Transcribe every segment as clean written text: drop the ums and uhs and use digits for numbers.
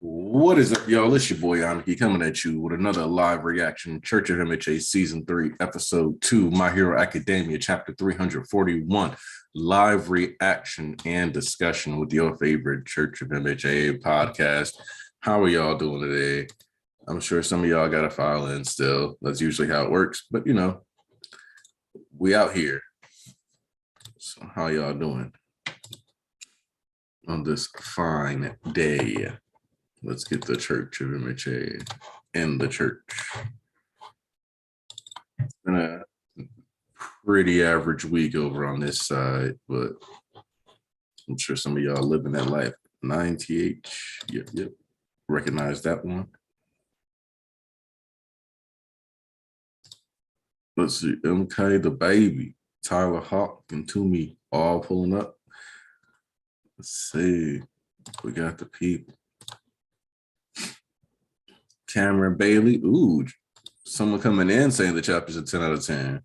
What is up, y'all? It's your boy Aniki coming at you with another live reaction. Church of MHA Season 3, Episode 2, My Hero Academia, Chapter 341. Live reaction and discussion with your favorite Church of MHA podcast. How are y'all doing today? I'm sure some of y'all got to file in still. That's usually how it works. But, you know, we out here. So how y'all doing on this fine day? Let's get the Church of MHA in the church. It's been a pretty average week over on this side, but I'm sure some of y'all living that life. 9TH, yep. Recognize that one. Let's see, MK the Baby, Tyler Hawk, and Toomey all pulling up. Let's see, we got the people. Cameron Bailey. Ooh, someone coming in saying the chapter's a 10 out of 10.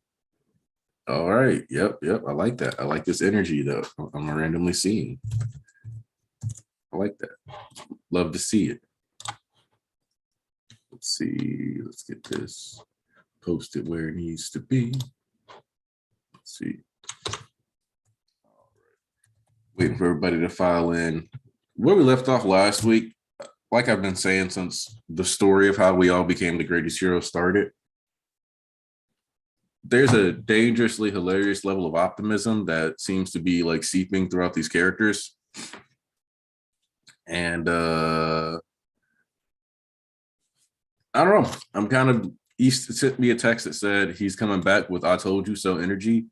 All right. Yep. I like that. I like this energy, though. I'm randomly seeing. I like that. Love to see it. Let's see. Let's get this posted where it needs to be. Let's see. All right. Waiting for everybody to file in. Where we left off last week, like I've been saying since the story of how we all became the greatest hero started, there's a dangerously hilarious level of optimism that seems to be like seeping throughout these characters. And I don't know. I'm kind of, he sent me a text that said he's coming back with "I told you so" energy,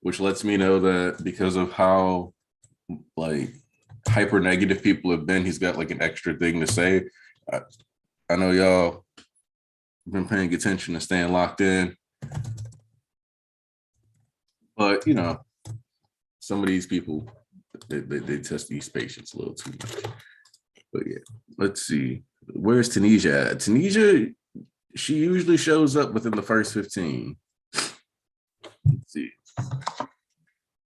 which lets me know that because of how like hyper negative people have been, he's got like an extra thing to say. I know y'all been paying attention and staying locked in, but you know, some of these people they test these patients a little too much. But yeah, let's see, where's Tanisha at? Tanisha, she usually shows up within the first 15. Let's see,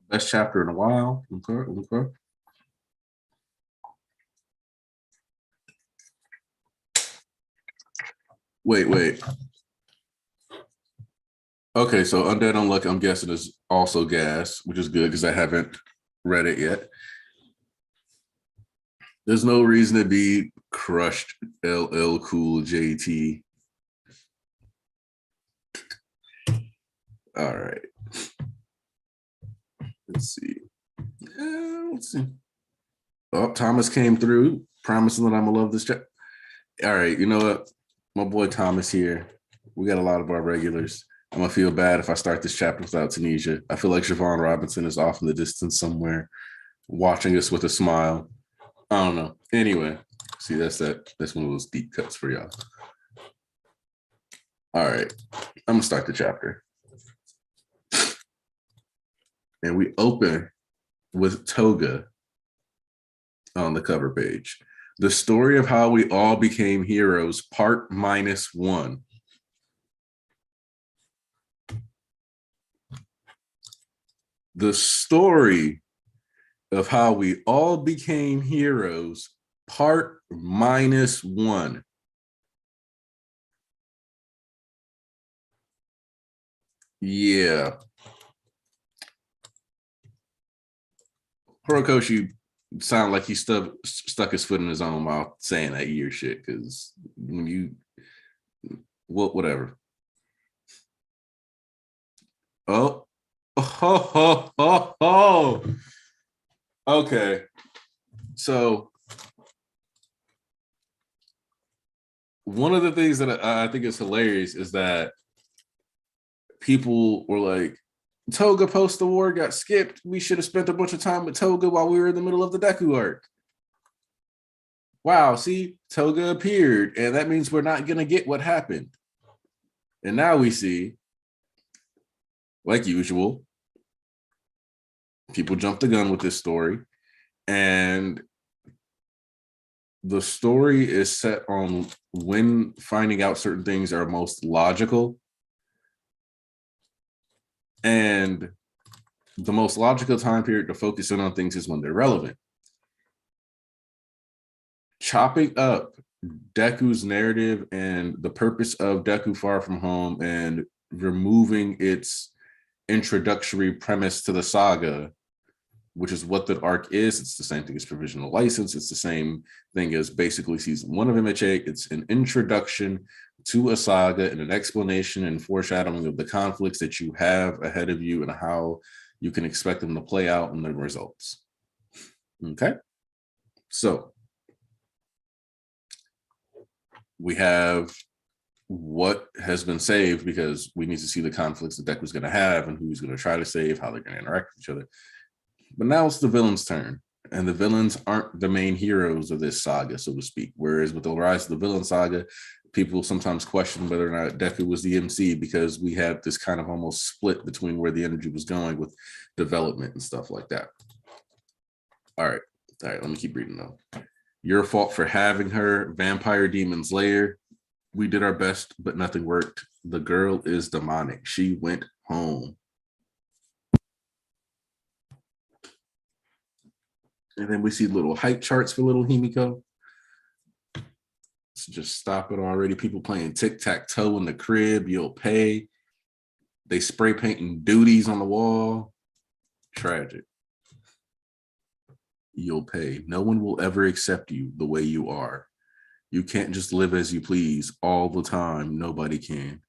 best chapter in a while. Okay. Wait. Okay, so Undead Unluck, I'm guessing, is also gas, which is good because I haven't read it yet. There's no reason to be crushed LL Cool JT. All right. Let's see. Oh, Thomas came through, promising that I'm gonna love this chapter. All right, you know what? My boy Thomas here. We got a lot of our regulars. I'm gonna feel bad if I start this chapter without Tanisha. I feel like Siobhan Robinson is off in the distance somewhere, watching us with a smile. I don't know. Anyway, see, that's one of those deep cuts for y'all. All right, I'm gonna start the chapter. And we open with Toga on the cover page. The story of how we all became heroes, part -1. The story of how we all became heroes, part -1. Yeah. Horikoshi sounded like he stuck his foot in his own mouth saying that year shit, because when you, well, whatever. Oh. Okay. So one of the things that I think is hilarious is that people were like, Toga post the war got skipped. We should have spent a bunch of time with Toga while we were in the middle of the Deku arc. Wow, see, Toga appeared, and that means we're not going to get what happened. And now we see, like usual, people jump the gun with this story, and the story is set on when finding out certain things are most logical. And the most logical time period to focus in on things is when they're relevant. chopping up Deku's narrative and the purpose of Deku Far From Home and removing its introductory premise to the saga, which is what the arc is. It's the same thing as Provisional License. It's the same thing as basically season 1 of MHA. It's an introduction to a saga and an explanation and foreshadowing of the conflicts that you have ahead of you and how you can expect them to play out in the results. Okay, so we have what has been saved because we need to see the conflicts that Deku's going to have and who he's going to try to save, how they're going to interact with each other. But now it's the villain's turn, and the villains aren't the main heroes of this saga, so to speak. Whereas with the Rise of the Villain saga, people sometimes question whether or not Deku was the MC because we had this kind of almost split between where the energy was going with development and stuff like that. All right, let me keep reading though. Your fault for having her, Vampire Demon's Lair. We did our best, but nothing worked. The girl is demonic. She went home. And then we see little hype charts for little Himiko. So just stop it already. People playing tic-tac-toe in the crib. You'll pay. They spray painting duties on the wall. Tragic. You'll pay. No one will ever accept you the way you are. You can't just live as you please all the time. Nobody can.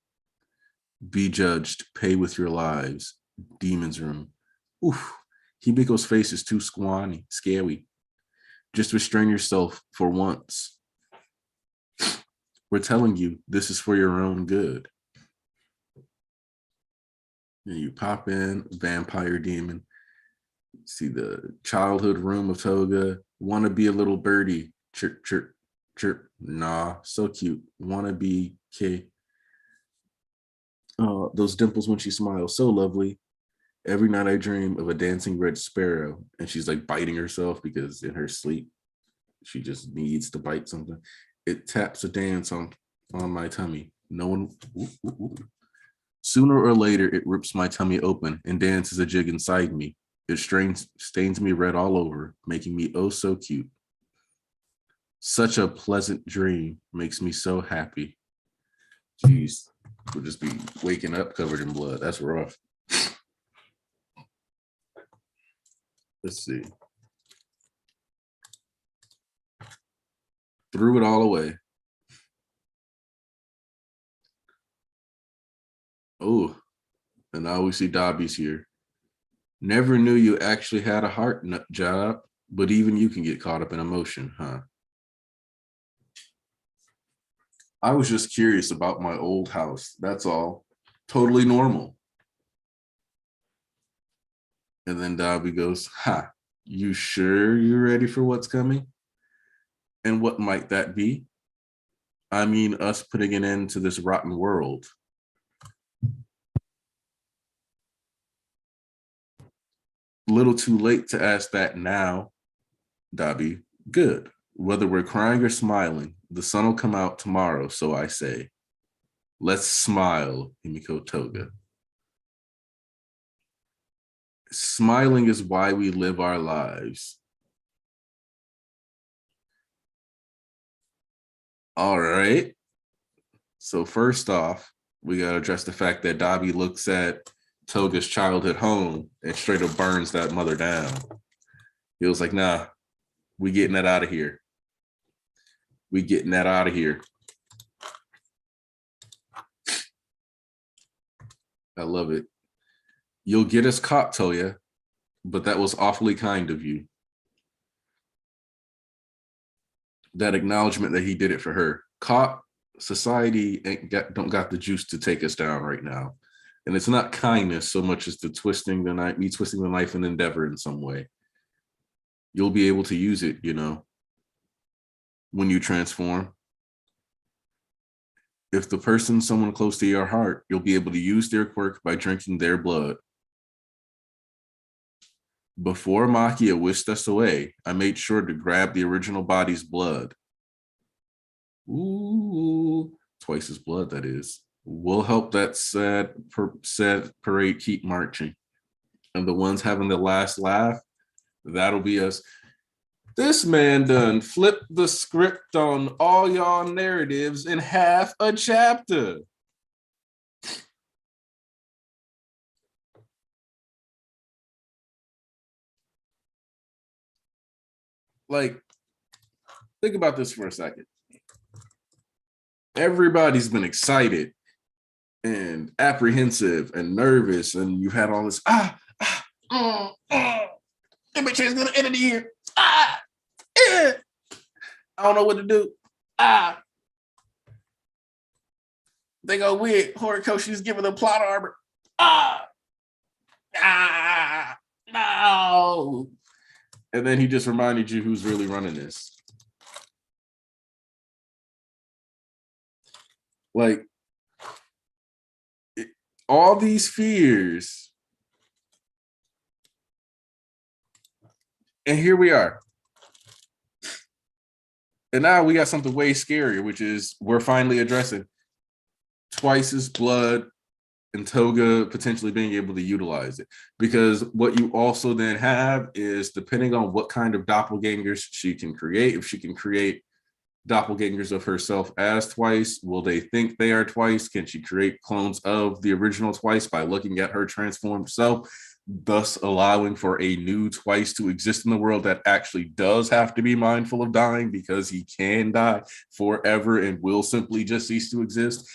Be judged. Pay with your lives. Demon's room. Oof. Himiko's face is too scary. Just restrain yourself for once. We're telling you, this is for your own good. And you pop in, Vampire Demon. See the childhood room of Toga. Want to be a little birdie. Chirp, chirp, chirp. Nah, so cute. Want to be K. Oh, those dimples when she smiles, so lovely. Every night I dream of a dancing red sparrow, and she's like biting herself because in her sleep, she just needs to bite something. It taps a dance on my tummy. No one. Sooner or later, it rips my tummy open and dances a jig inside me. It stains me red all over, making me oh so cute. Such a pleasant dream makes me so happy. Jeez, we'll just be waking up covered in blood. That's rough. Let's see. Threw it all away. Oh, and now we see Dabi's here. Never knew you actually had a heart nut job, but even you can get caught up in emotion, huh? I was just curious about my old house. That's all. Totally normal. And then Dabi goes, ha, you sure you're ready for what's coming? And what might that be? I mean, us putting an end to this rotten world. Little too late to ask that now, Dabi. Good. Whether we're crying or smiling, the sun will come out tomorrow, so I say. Let's smile, Himiko Toga. Smiling is why we live our lives. All right. So first off, we got to address the fact that Dabi looks at Toga's childhood home and straight up burns that mother down. He was like, nah, we getting that out of here. We getting that out of here. I love it. You'll get us caught, Toya, but that was awfully kind of you. That acknowledgement that he did it for her. Caught, society don't got the juice to take us down right now. And it's not kindness so much as me twisting the knife and endeavor in some way. You'll be able to use it, you know, when you transform. If the person's someone close to your heart, you'll be able to use their quirk by drinking their blood. Before Makia whisked us away, I made sure to grab the original body's blood. Ooh, Twice's blood, that is. We'll help that sad parade keep marching. And the ones having the last laugh, that'll be us. This man done flipped the script on all y'all narratives in half a chapter. Like, think about this for a second. Everybody's been excited and apprehensive and nervous, and you've had all this MHA is gonna end of the year. I don't know what to do. They go weird. Horikoshi's giving them plot armor. No. And then he just reminded you who's really running this. Like, all these fears. And here we are. And now we got something way scarier, which is we're finally addressing Twice's blood and Toga potentially being able to utilize it. Because what you also then have is, depending on what kind of doppelgangers she can create, if she can create doppelgangers of herself as Twice, will they think they are Twice? Can she create clones of the original Twice by looking at her transformed self, thus allowing for a new Twice to exist in the world that actually does have to be mindful of dying, because he can die forever and will simply just cease to exist?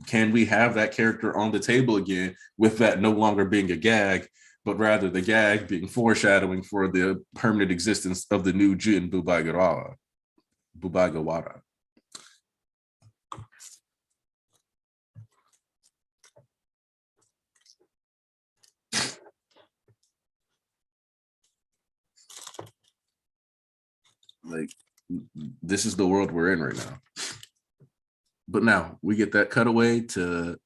Can we have that character on the table again, with that no longer being a gag, but rather the gag being foreshadowing for the permanent existence of the new Jin Bubagawara? Like, this is the world we're in right now. But now we get that cutaway to,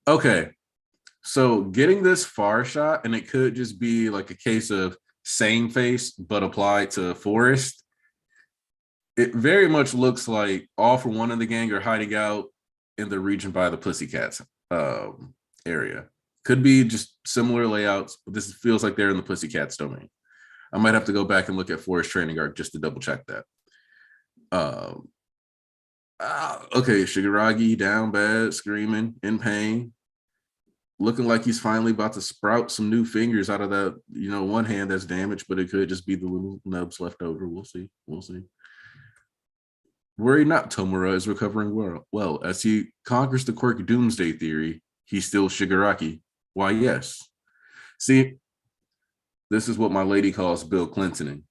okay, so getting this far shot, and it could just be like a case of same face but applied to Forest. It very much looks like All For One of the gang are hiding out in the region by the Pussycats area. Could be just similar layouts, but this feels like they're in the Pussycats domain. I might have to go back and look at Forest training arc just to double check that. Okay, Shigaraki down bad, screaming in pain, looking like he's finally about to sprout some new fingers out of that, one hand that's damaged, but it could just be the little nubs left over. We'll see. Worry not, Tomura is recovering well. As he conquers the quirk doomsday theory, he's still Shigaraki. Why, yes. See, this is what my lady calls Bill Clintoning.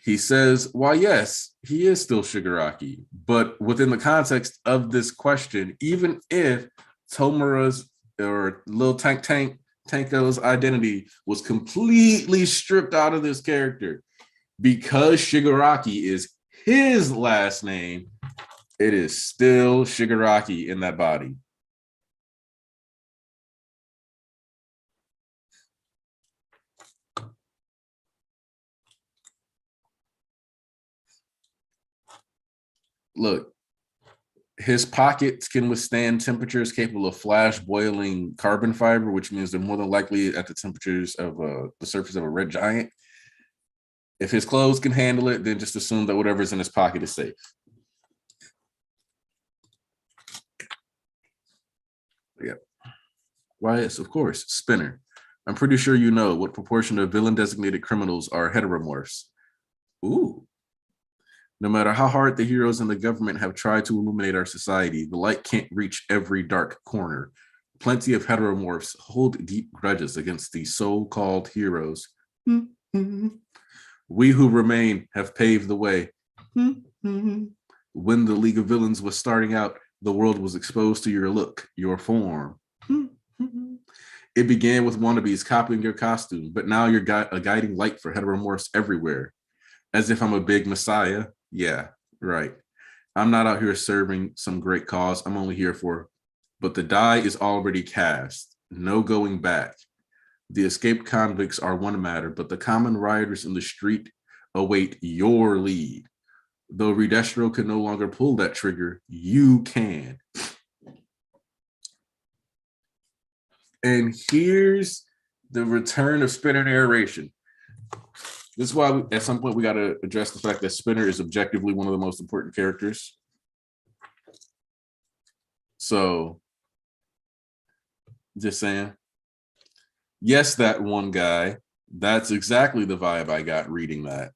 He says, why, yes, he is still Shigaraki. But within the context of this question, even if Tomura's or Lil Tanko's identity was completely stripped out of this character, because Shigaraki is his last name, it is still Shigaraki in that body. Look, his pockets can withstand temperatures capable of flash boiling carbon fiber, which means they're more than likely at the temperatures of the surface of a red giant. If his clothes can handle it, then just assume that whatever's in his pocket is safe. Yeah. Why, yes, of course. Spinner. I'm pretty sure you know what proportion of villain-designated criminals are heteromorphs. Ooh. No matter how hard the heroes and the government have tried to illuminate our society, the light can't reach every dark corner. Plenty of heteromorphs hold deep grudges against the so-called heroes. We who remain have paved the way. When the League of Villains was starting out, the world was exposed to your look, your form. It began with wannabes copying your costume, but now you're a guiding light for heteromorphs everywhere. As if I'm a big messiah. Yeah, right. I'm not out here serving some great cause. I'm only here for, but the die is already cast. No going back. The escaped convicts are one matter, but the common rioters in the street await your lead. Though Redestro can no longer pull that trigger, you can. And here's the return of Spinner narration. This is why at some point we got to address the fact that Spinner is objectively one of the most important characters. So, just saying. Yes, that one guy. That's exactly the vibe I got reading that.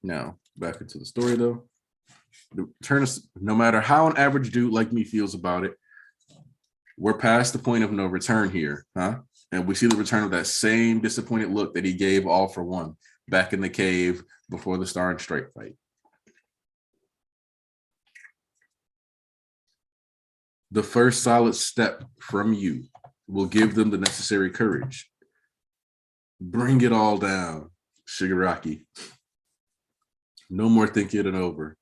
Now, back into the story though. No matter how an average dude like me feels about it, we're past the point of no return here, huh? And we see the return of that same disappointed look that he gave All for One back in the cave before the Star and Stripe fight. The first solid step from you will give them the necessary courage. Bring it all down, Shigaraki. No more thinking it over.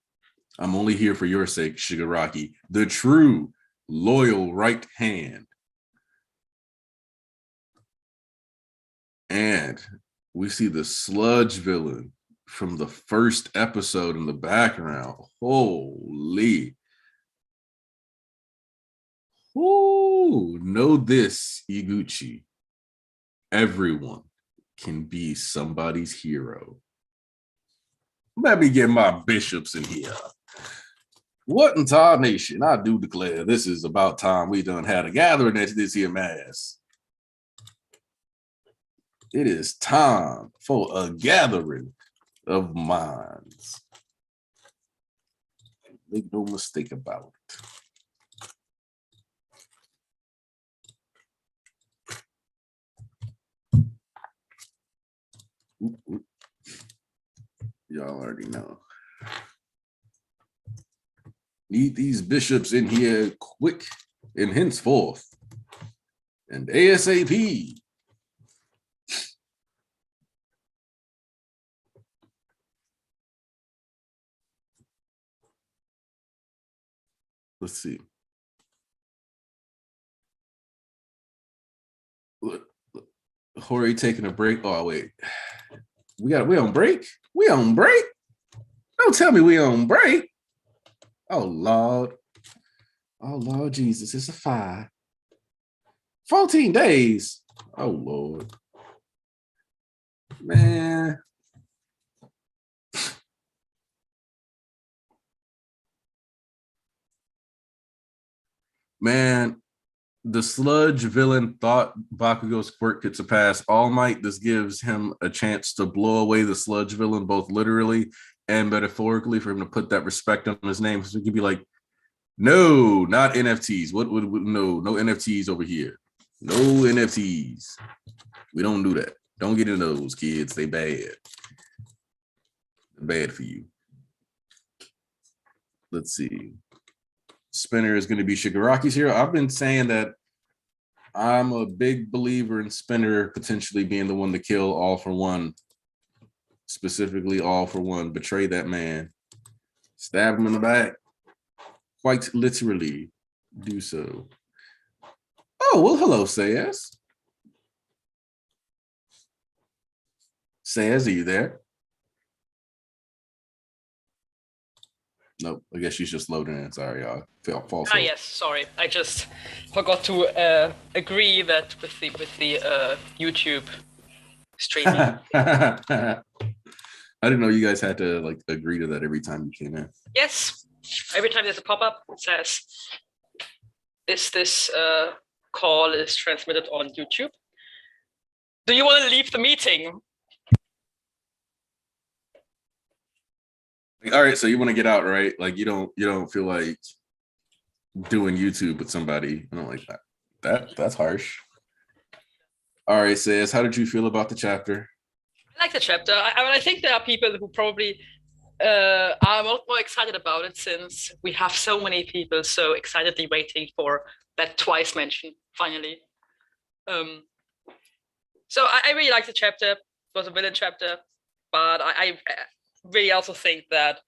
I'm only here for your sake, Shigaraki, the true, loyal right hand. And we see the sludge villain from the first episode in the background. Holy. Ooh, know this, Iguchi. Everyone can be somebody's hero. Let me get my bishops in here. What in tarnation? I do declare this is about time we done had a gathering at this here mass. It is time for a gathering of minds. Make no mistake about it. Y'all already know. Need these bishops in here quick and henceforth. And ASAP. Let's see. Hori taking a break. Oh, wait. We on break? We on break? Don't tell me we on break. Oh, Lord. Oh, Lord Jesus. It's a 5. 14 days. Oh, Lord. Man. Man, the sludge villain thought Bakugo's quirk could surpass All Might. This gives him a chance to blow away the sludge villain, both literally and metaphorically, for him to put that respect on his name. So he could be like, no, not NFTs. What would no NFTs over here. No NFTs. We don't do that. Don't get into those, kids. They bad. They're bad for you. Let's see. Spinner is going to be Shigaraki's hero. I've been saying that I'm a big believer in Spinner potentially being the one to kill All for One. Specifically, All for One. Betray that man. Stab him in the back. Quite literally do so. Oh, well, hello, Sayas. Sayas, are you there? Nope, I guess she's just loading in. Sorry, y'all. False. Yes, sorry. I just forgot to agree that with the YouTube streaming. I didn't know you guys had to like agree to that every time you came in. Yes, every time there's a pop-up, it says this call is transmitted on YouTube. Do you want to leave the meeting? All right, so you want to get out, right? Like you don't feel like doing YouTube with somebody. I don't like that. That's harsh. All right, Says, how did you feel about the chapter? I like the chapter. I think there are people who probably are more excited about it, since we have so many people so excitedly waiting for that Twice mention finally. So I really like the chapter. It was a villain chapter, but I really also think that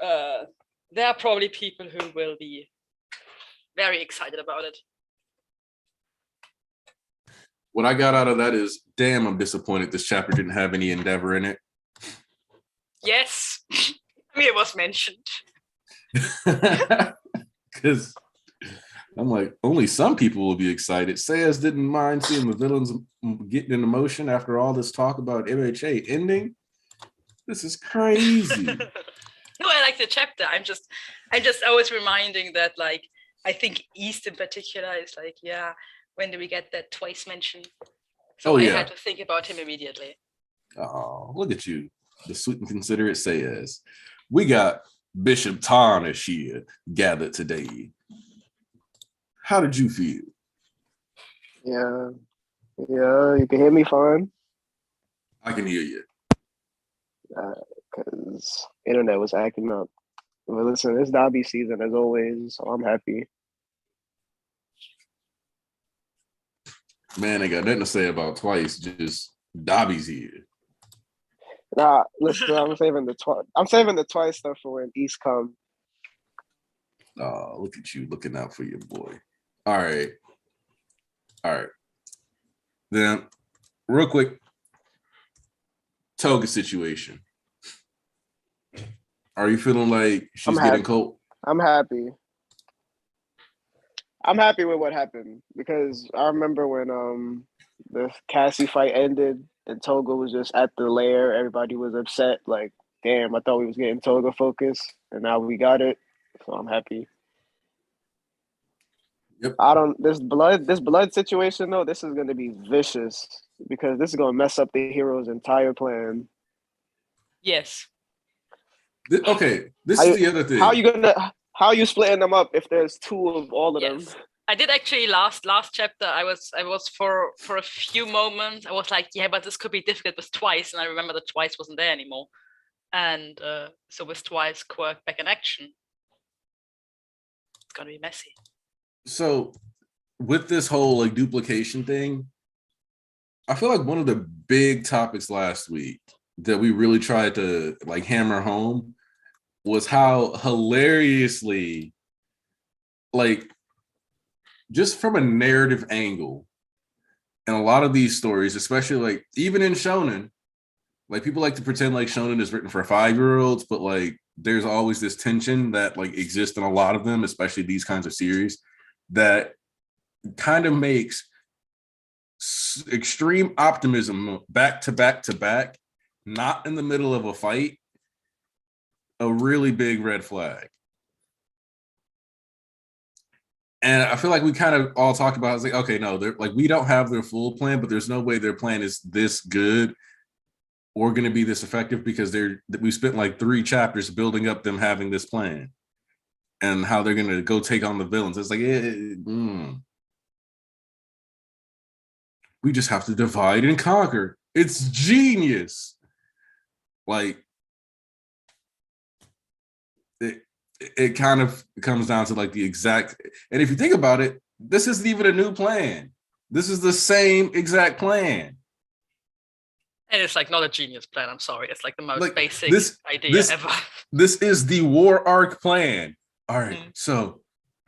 there are probably people who will be very excited about it. What I got out of that is, damn, I'm disappointed this chapter didn't have any Endeavor in it. Yes, I mean, it was mentioned. Because I'm like, only some people will be excited. Sayas didn't mind seeing the villains getting into motion after all this talk about MHA ending. This is crazy. No, I like the chapter. I'm just always reminding that, like, I think East in particular is like, yeah, when do we get that Twice mention? So I had to think about him immediately. Oh, look at you, the sweet and considerate Sayas. We got Bishop Tarnish gathered today. How did you feel? Yeah, you can hear me fine. I can hear you. Because internet was acting up. But listen, it's Dabi season as always, so I'm happy. Man, I got nothing to say about Twice. Just Dabi's here. Nah, listen, I'm saving the Twice stuff for when East come. Oh, look at you looking out for your boy. All right. Then, real quick, Toga situation. Are you feeling like she's getting cold? I'm happy. I'm happy with what happened because I remember when the Cassie fight ended and Toga was just at the lair, everybody was upset. Like, damn, I thought we was getting Toga focus, and now we got it. So I'm happy. Yep. This blood situation though, this is gonna be vicious because this is gonna mess up the hero's entire plan. Yes. Okay, this is the other thing. How are you splitting them up if there's two of all of them? I did actually last chapter. I was for a few moments. I was like, yeah, but this could be difficult with Twice, and I remember that Twice wasn't there anymore, and so with Twice Quirk back in action, it's gonna be messy. So, with this whole like duplication thing, I feel like one of the big topics last week that we really tried to like hammer home was how hilariously, like, just from a narrative angle, and a lot of these stories, especially like even in shonen, like people like to pretend like shonen is written for 5-year-olds, but like there's always this tension that like exists in a lot of them, especially these kinds of series, that kind of makes extreme optimism back to back to back, not in the middle of a fight, a really big red flag. And I feel like we kind of all talked about, it's like, okay, no, they're like, we don't have their full plan, but there's no way their plan is this good or going to be this effective because we spent like 3 chapters building up them having this plan and how they're going to go take on the villains. It's like, we just have to divide and conquer. It's genius. Like, it kind of comes down to like the exact, and if you think about it, this isn't even a new plan. This is the same exact plan. And it's like not a genius plan. I'm sorry. It's like the most like basic idea ever. This is the war arc plan. All right. So,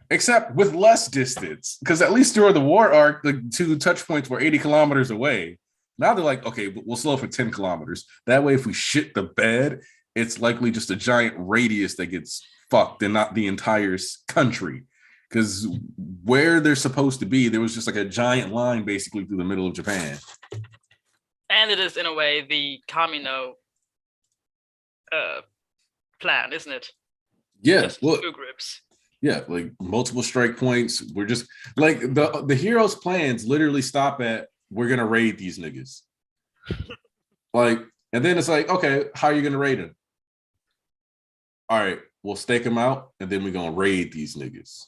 except with less distance, because at least during the war arc, the 2 touch points were 80 kilometers away. Now they're like, okay, we'll slow for 10 kilometers. That way, if we shit the bed, it's likely just a giant radius that gets fucked and not the entire country. Because where they're supposed to be, there was just like a giant line basically through the middle of Japan. And it is, in a way, the Kamino plan, isn't it? Yes. Well, 2 groups. Yeah, like multiple strike points. We're just like the heroes' plans literally stop at, we're gonna raid these niggas. Like, and then it's like, okay, how are you gonna raid them? All right, we'll stake them out, and then we're gonna raid these niggas.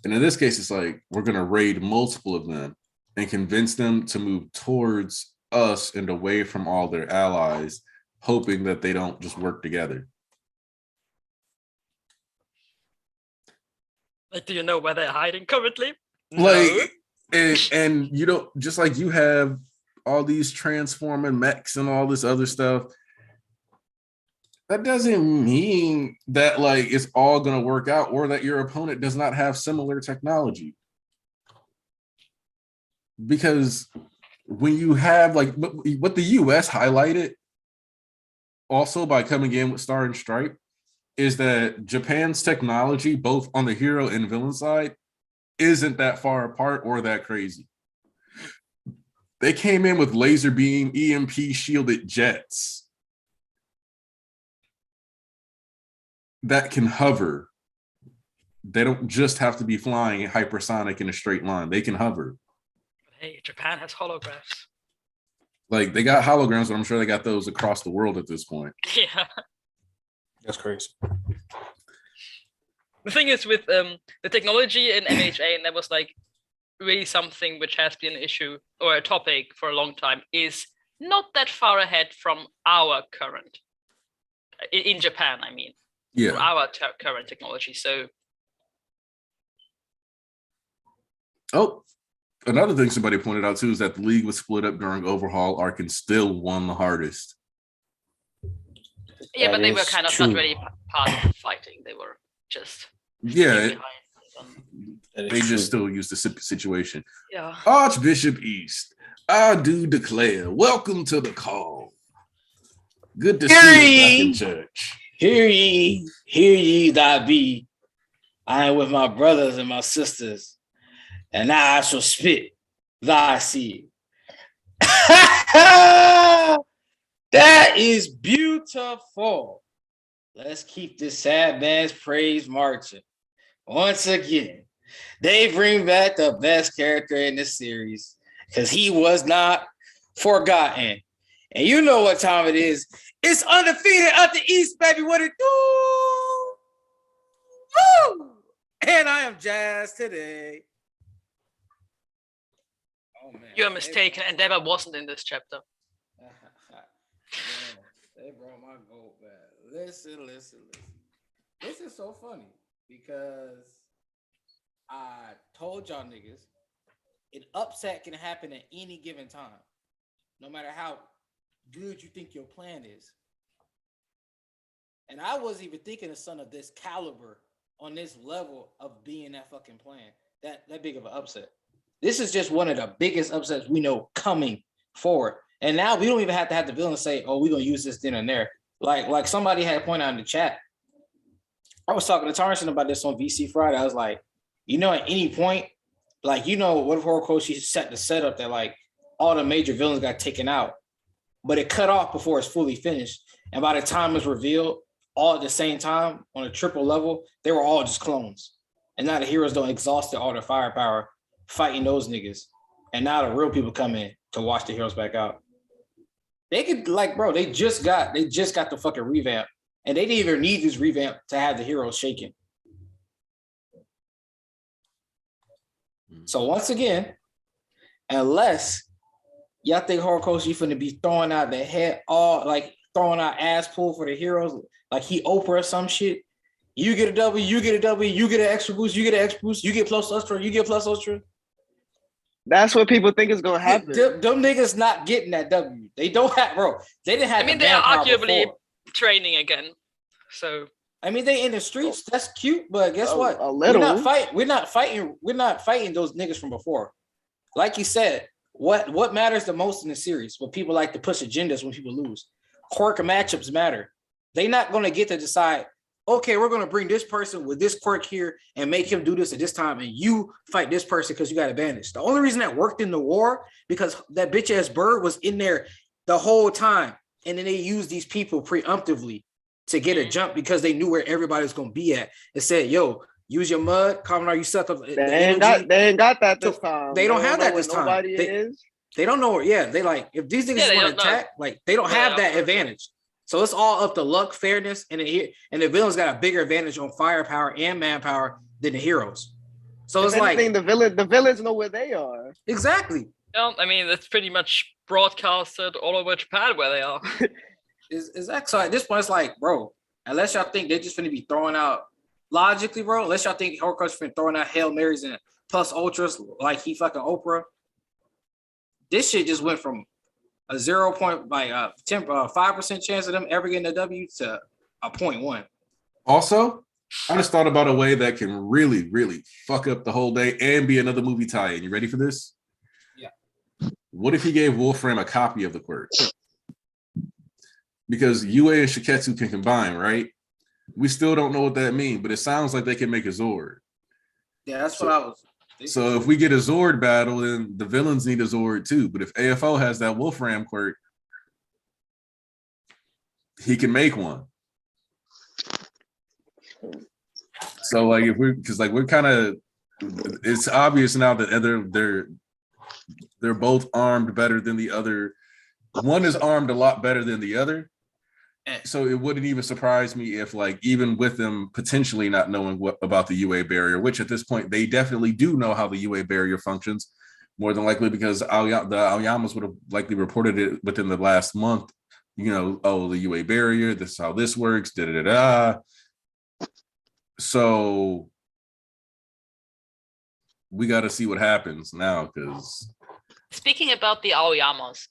And in this case, it's like we're gonna raid multiple of them and convince them to move towards us and away from all their allies, hoping that they don't just work together. Like, do you know where they're hiding currently? Like, no. and you don't, just like you have all these transforming mechs and all this other stuff, that doesn't mean that like it's all going to work out or that your opponent does not have similar technology. Because when you have like what the US highlighted also by coming in with Star and Stripe is that Japan's technology, both on the hero and villain side, isn't that far apart or that crazy. They came in with laser beam, EMP shielded jets that can hover. They don't just have to be flying hypersonic in a straight line. They can hover. Hey, Japan has holographs. Like, they got holograms, but I'm sure they got those across the world at this point. Yeah. That's crazy. The thing is with the technology in MHA, and that was like really something which has been an issue or a topic for a long time, is not that far ahead from our current, in Japan, I mean. Yeah. Our current technology. So. Oh, another thing somebody pointed out too is that the league was split up during overhaul arc and still won the hardest. Yeah, That but they were is kind of true. not really part of the fighting. They were just Yeah, That is they true. just still used the situation. Yeah. Archbishop East, I do declare, welcome to the call. Good to see you back in church. Hear ye, Dabi. I am with my brothers and my sisters, and now I shall spit thy seed. That is beautiful. Let's keep this sad man's praise marching. Once again, they bring back the best character in the series because he was not forgotten. And you know what time it is. It's undefeated at the East, baby. What it do? Woo! And I am jazzed today. Oh man. You're mistaken. Endeavor wasn't in this chapter. They brought my gold back. Listen. This is so funny because I told y'all niggas an upset can happen at any given time, no matter how good you think your plan is. And I wasn't even thinking of something of this caliber on this level of being that fucking plan, that big of an upset. This is just one of the biggest upsets we know coming forward. And now we don't even have to have the villain say, oh, we're going to use this then and there. Like somebody had pointed out in the chat. I was talking to Tarson about this on VC Friday. I was like, you know, at any point, like, you know, what if Horikoshi set the setup that like all the major villains got taken out, but it cut off before it's fully finished. And by the time it's revealed, all at the same time on a triple level, they were all just clones. And now the heroes don't exhaust all their firepower fighting those niggas. And now the real people come in to watch the heroes back out. They could, like, bro, they just got the fucking revamp. And they didn't even need this revamp to have the heroes shaking. So once again, unless y'all think Horikoshi finna be throwing out the head, all like throwing out ass pull for the heroes, like he Oprah or some shit. You get a W, you get a W, you get an extra boost, you get an extra boost, you get plus ultra, you get plus ultra. That's what people think is gonna happen. Them niggas not getting that W. They don't have, bro. They didn't have. I mean, the they are manpower arguably before. training again. So I mean, they in the streets. That's cute, but guess what? A little. We're not fighting those niggas from before. Like you said, what matters the most in the series? When people like to push agendas when people lose, quirk matchups matter. They're not gonna get to decide. Okay, we're gonna bring this person with this quirk here and make him do this at this time, and you fight this person because you got advantage. The only reason that worked in the war because that bitch ass bird was in there the whole time, and then they used these people preemptively to get a jump because they knew where everybody was gonna be at. It said, "Yo, use your mud, Kaminar, you suck up." They ain't got that this time. They don't have that this time. Nobody is. They don't know. Yeah, they like if these niggas want to attack, like they don't have that advantage. So it's all up to luck, fairness, and the villains got a bigger advantage on firepower and manpower than the heroes. So it's like the villains know where they are. Exactly. yeah, I mean, it's pretty much broadcasted all over Japan where they are. Exactly. So at this point, it's like, bro, unless y'all think they're just going to be throwing out logically, bro, unless y'all think Horikoshi been throwing out Hail Marys and plus ultras like he fucking Oprah, this shit just went from a 5% chance of them ever getting a W to a 0.1. Also, I just thought about a way that can really, really fuck up the whole day and be another movie tie-in. You ready for this? Yeah. What if he gave Wolfram a copy of the quirk? Because Yue and Shiketsu can combine, right? We still don't know what that means, but it sounds like they can make a Zord. Yeah, that's what I was So if we get a Zord battle, then the villains need a Zord too. But if AFO has that Wolfram quirk, he can make one. So like if we're kind of, it's obvious now that they're both armed better than the other. One is armed a lot better than the other. So it wouldn't even surprise me if, like, even with them potentially not knowing what about the UA barrier, which at this point they definitely do know how the UA barrier functions, more than likely because the Aoyamas would have likely reported it within the last month. You know, oh, the UA barrier, this is how this works, da da da. So we got to see what happens now. Because speaking about the Aoyamas,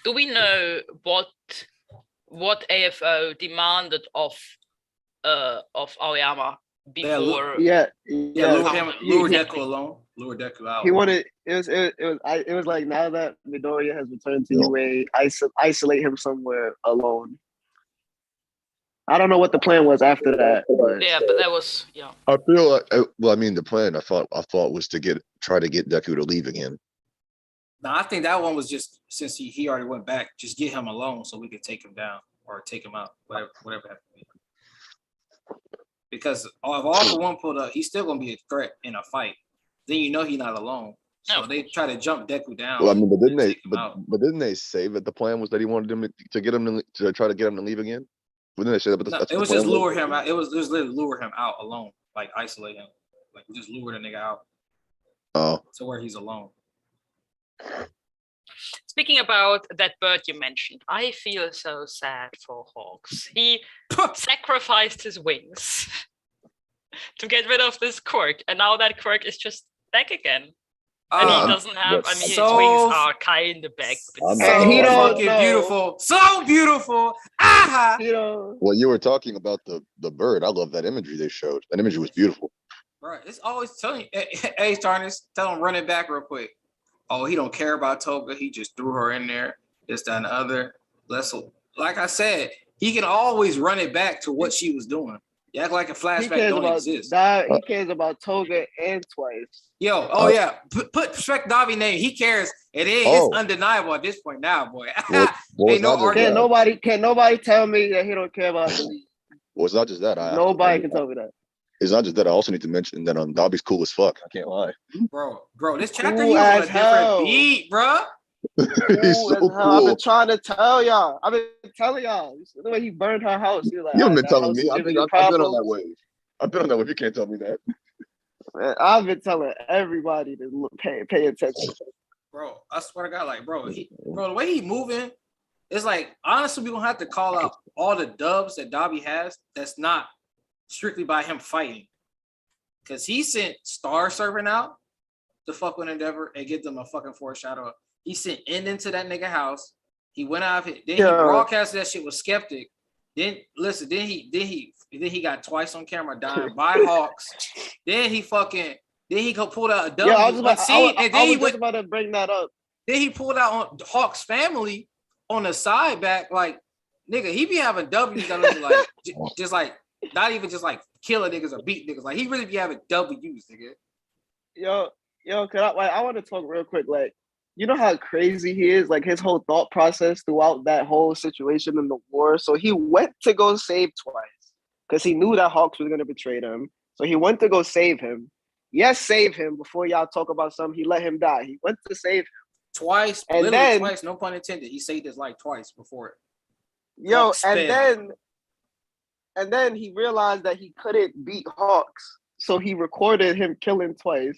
do we know what AFO demanded of Aoyama before? Yeah. Lure Deku alone. Lure Deku out. He wanted it was like, now that Midoriya has returned to UA, isolate him somewhere alone. I don't know what the plan was after that. But that was I feel like, well, I mean, the plan I thought was to try to get Deku to leave again. No, I think that one was just, since he already went back, just get him alone so we could take him down or take him out, whatever happened. Because if all for one pulled up, he's still gonna be a threat in a fight. Then you know he's not alone. So they try to jump Deku down. Well, I mean, but didn't they say that the plan was that he wanted him to get him to try to get him to leave again? Didn't they say that? No, it was just lure him out. It was literally lure him out alone, like isolate him, like just lure the nigga out. Oh. To where he's alone. Speaking about that bird you mentioned, I feel so sad for Hawks. He sacrificed his wings to get rid of this quirk, and now that quirk is just back again. And he doesn't have, I mean, his wings are kind of back. But so fucking beautiful. So beautiful. Ah! Well, you were talking about the bird. I love that imagery they showed. That imagery was beautiful. Right. It's always telling you, hey, Tarnis, tell him run it back real quick. Oh, he don't care about Toga. He just threw her in there. This, that, and the other. Like I said, he can always run it back to what she was doing. You act like a flashback don't exist. He cares about Toga and Twice. Yo, yeah. Put respect Dabi name. He cares. It's undeniable at this point now, boy. Ain't no argument. Can't nobody tell me that he don't care about the. Well, it's not just that. Nobody can tell me that. It's not just that. I also need to mention that Dabi's cool as fuck. I can't lie. Bro, this chapter he was on a different beat, bro. He's so cool. I've been trying to tell y'all. I've been telling y'all. The way he burned her house. He was like, you haven't been telling me. I've been on that wave. I've been on that wave. You can't tell me that. Man, I've been telling everybody to pay attention. Bro, I swear to God, like, bro, the way he moving, it's like, honestly, we don't have to call out all the dubs that Dabi has. That's not strictly by him fighting, because he sent Star Servant out to fuck with Endeavor and give them a fucking foreshadow. He sent into that nigga house. He went out of it. Then he broadcasted that shit with Skeptic. Then he got Twice on camera dying by Hawks. Then he pulled out a W. I was about to bring that up. Then he pulled out on Hawks' family on the side back. Like, nigga, he be having W's that look like just like not even just like killing niggas or beat niggas. Like, he really be having W's, nigga. Yo, I want to talk real quick. Like, you know how crazy he is? Like, his whole thought process throughout that whole situation in the war. So he went to go save Twice because he knew that Hawks was going to betray them. So he went to go save him. Yes, save him before y'all talk about something. He let him die. He went to save him. Twice, and then twice, no pun intended. He saved his life twice before it. Yo, and then he realized that he couldn't beat Hawks. So he recorded him killing Twice.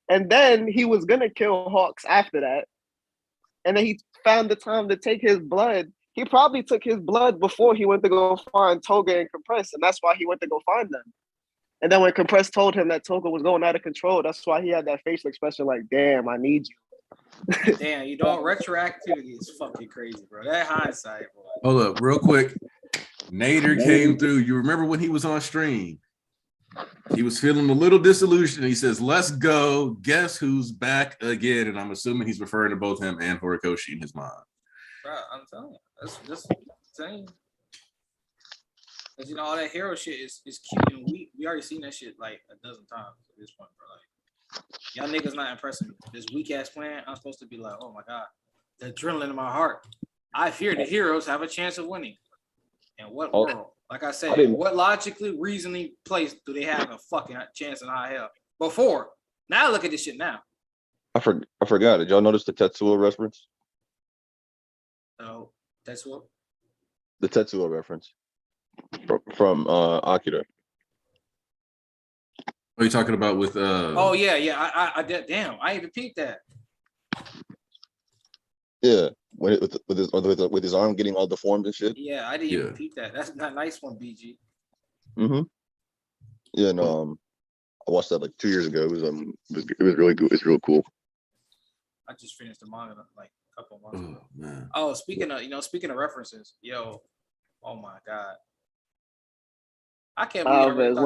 And then he was going to kill Hawks after that. And then he found the time to take his blood. He probably took his blood before he went to go find Toga and Compress. And that's why he went to go find them. And then when Compress told him that Toga was going out of control, that's why he had that facial expression like, damn, I need you. Damn, you don't. Retroactivity is fucking crazy, bro. That hindsight, bro. Hold up, real quick. Nader came through. You remember when he was on stream? He was feeling a little disillusioned. He says, let's go. Guess who's back again? And I'm assuming he's referring to both him and Horikoshi in his mind. Bro, I'm telling you. That's just insane. Because, you know, all that hero shit is cute. And we already seen that shit like a dozen times at this point, bro. Like, Y'all niggas not impressing me. This weak ass plan, I'm supposed to be like, oh my god, the adrenaline in my heart. I fear the heroes have a chance of winning. In what world? Like I said, what logically, reasoning place do they have a fucking chance in high hell? Before. Now look at this shit now. I forgot. Did y'all notice the Tetsuo reference? Oh, that's what. The Tetsuo reference from Akira. What are you talking about with Oh yeah. I damn. I even peeped that. Yeah, with his arm getting all deformed and shit. Yeah, I didn't even peep that. That's not nice one, BG. Mm-hmm. Yeah, no. I watched that like 2 years ago. It was really good. It's real cool. I just finished the manga like a couple months ago. Man. Oh, speaking of references, yo, oh my god. I can't believe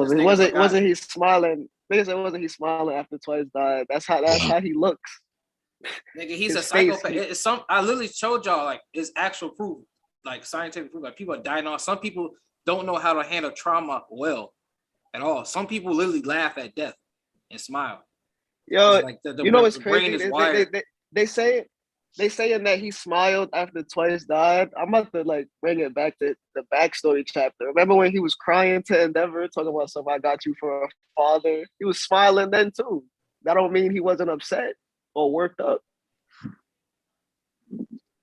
wasn't he smiling? Nigga said, wasn't he smiling after Twice died? That's how he looks. Nigga, he's His a psychopath. It's I literally showed y'all like it's actual proof, like scientific proof. Like people are dying off. Some people don't know how to handle trauma well at all. Some people literally laugh at death and smile. Yo, like you know what's crazy? They saying that he smiled after Twice died. I'm about to like bring it back to the backstory chapter. Remember when he was crying to Endeavor, talking about something I got you for a father? He was smiling then too. That don't mean he wasn't upset or worked up.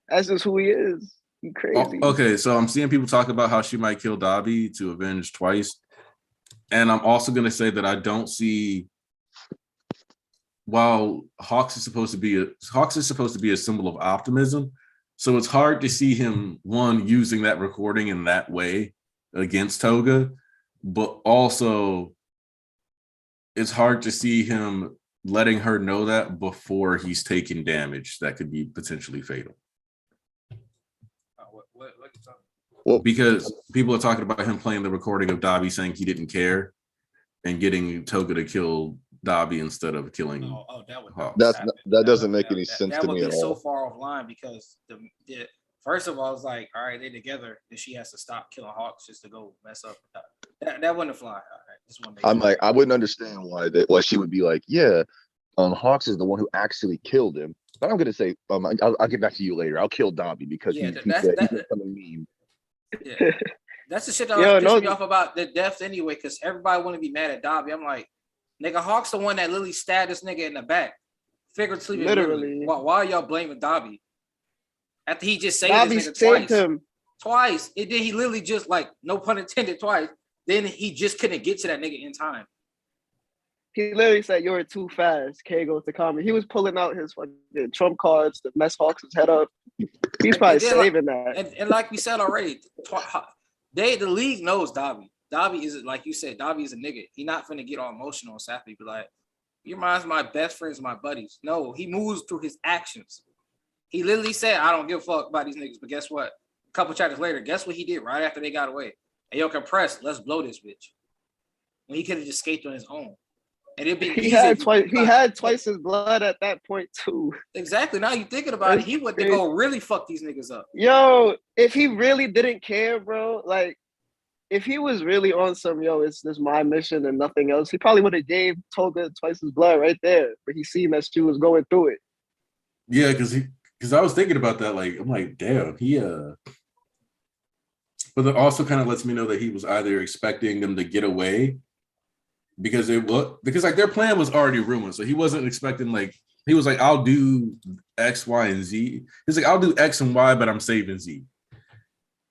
That's just who he is. He crazy. Okay, so I'm seeing people talk about how she might kill Dabi to avenge Twice. And I'm also going to say that I don't see, while Hawks is supposed to be a symbol of optimism, so it's hard to see him, one, using that recording in that way against Toga, but also it's hard to see him letting her know that before he's taking damage that could be potentially fatal. Well, because people are talking about him playing the recording of Dabi saying he didn't care and getting Toga to kill Dabi instead of killing that doesn't make any sense to me at all. That would be so far offline because the first of all, it's like, all right, they're together, and she has to stop killing Hawks just to go mess up. That wouldn't fly. All right, I'm like, I wouldn't understand why she would be like, yeah, Hawks is the one who actually killed him. But I'm gonna say, I'll get back to you later. I'll kill Dabi because he's becoming meme. Yeah. That's the shit that pissed me off about the deaths anyway, because everybody want to be mad at Dabi. I'm like, nigga, Hawk's the one that literally stabbed this nigga in the back. Figuratively, literally. Why are y'all blaming Dabi? After he just saved this nigga twice. And then he literally just, like, no pun intended, twice. Then he just couldn't get to that nigga in time. He literally said, "You're too fast." K goes to comment. He was pulling out his fucking trump cards to mess Hawks' head up. He's probably saving that. And like we said already, the league knows Dabi. Dabi is, like you said, Dabi is a nigga. He not finna get all emotional and sappy, be like, "Your mind's my best friends, my buddies." No, he moves through his actions. He literally said, "I don't give a fuck about these niggas." But guess what? A couple chapters later, guess what he did right after they got away? Hey, yo, compress, let's blow this bitch. When he could have just escaped on his own. And it'd be he had Twice's blood at that point too. Exactly. Now you thinking about it, he went to go really fuck these niggas up. Yo, if he really didn't care, bro, like if he was really on some, it's this my mission and nothing else, he probably would have gave Toga Twice's blood right there. But he seen that she was going through it. Yeah, because I was thinking about that. Like, I'm like, damn, but it also kind of lets me know that he was either expecting them to get away. Because like their plan was already ruined, so he wasn't expecting, like, he was like, I'll do X, Y, and Z. He's like, I'll do X and Y, but I'm saving Z.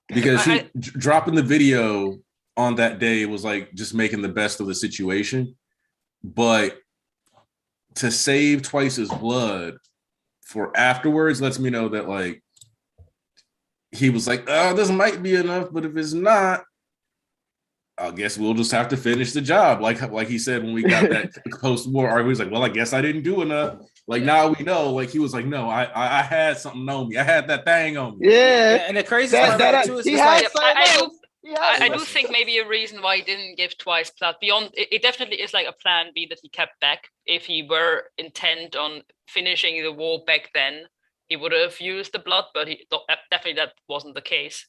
Because dropping the video on that day was like just making the best of the situation. But to save Twice's blood for afterwards lets me know that, like, he was like, oh, this might be enough, but if it's not, I guess we'll just have to finish the job. Like he said when we got that post-war argument, he was like, well, I guess I didn't do enough. Like, now we know. Like, he was like, no, I had something on me. I had that thing on me. Yeah. And the crazy part about it too is I do think maybe a reason why he didn't give Twice blood beyond it definitely is like a plan B that he kept back. If he were intent on finishing the war back then, he would have used the blood, but definitely that wasn't the case.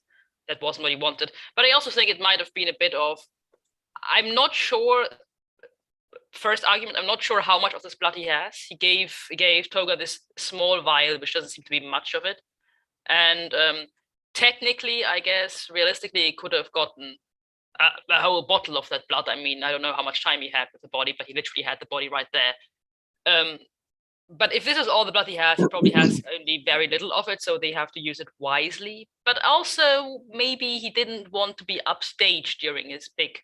That wasn't what he wanted. But I also think it might have been a bit of, I'm not sure first argument, I'm not sure how much of this blood he has. He gave Toga this small vial, which doesn't seem to be much of it. And technically, I guess, realistically, he could have gotten a whole bottle of that blood. I mean, I don't know how much time he had with the body, but he literally had the body right there. But if this is all the blood he has, he probably has only very little of it, so they have to use it wisely. But also, maybe he didn't want to be upstaged during his big.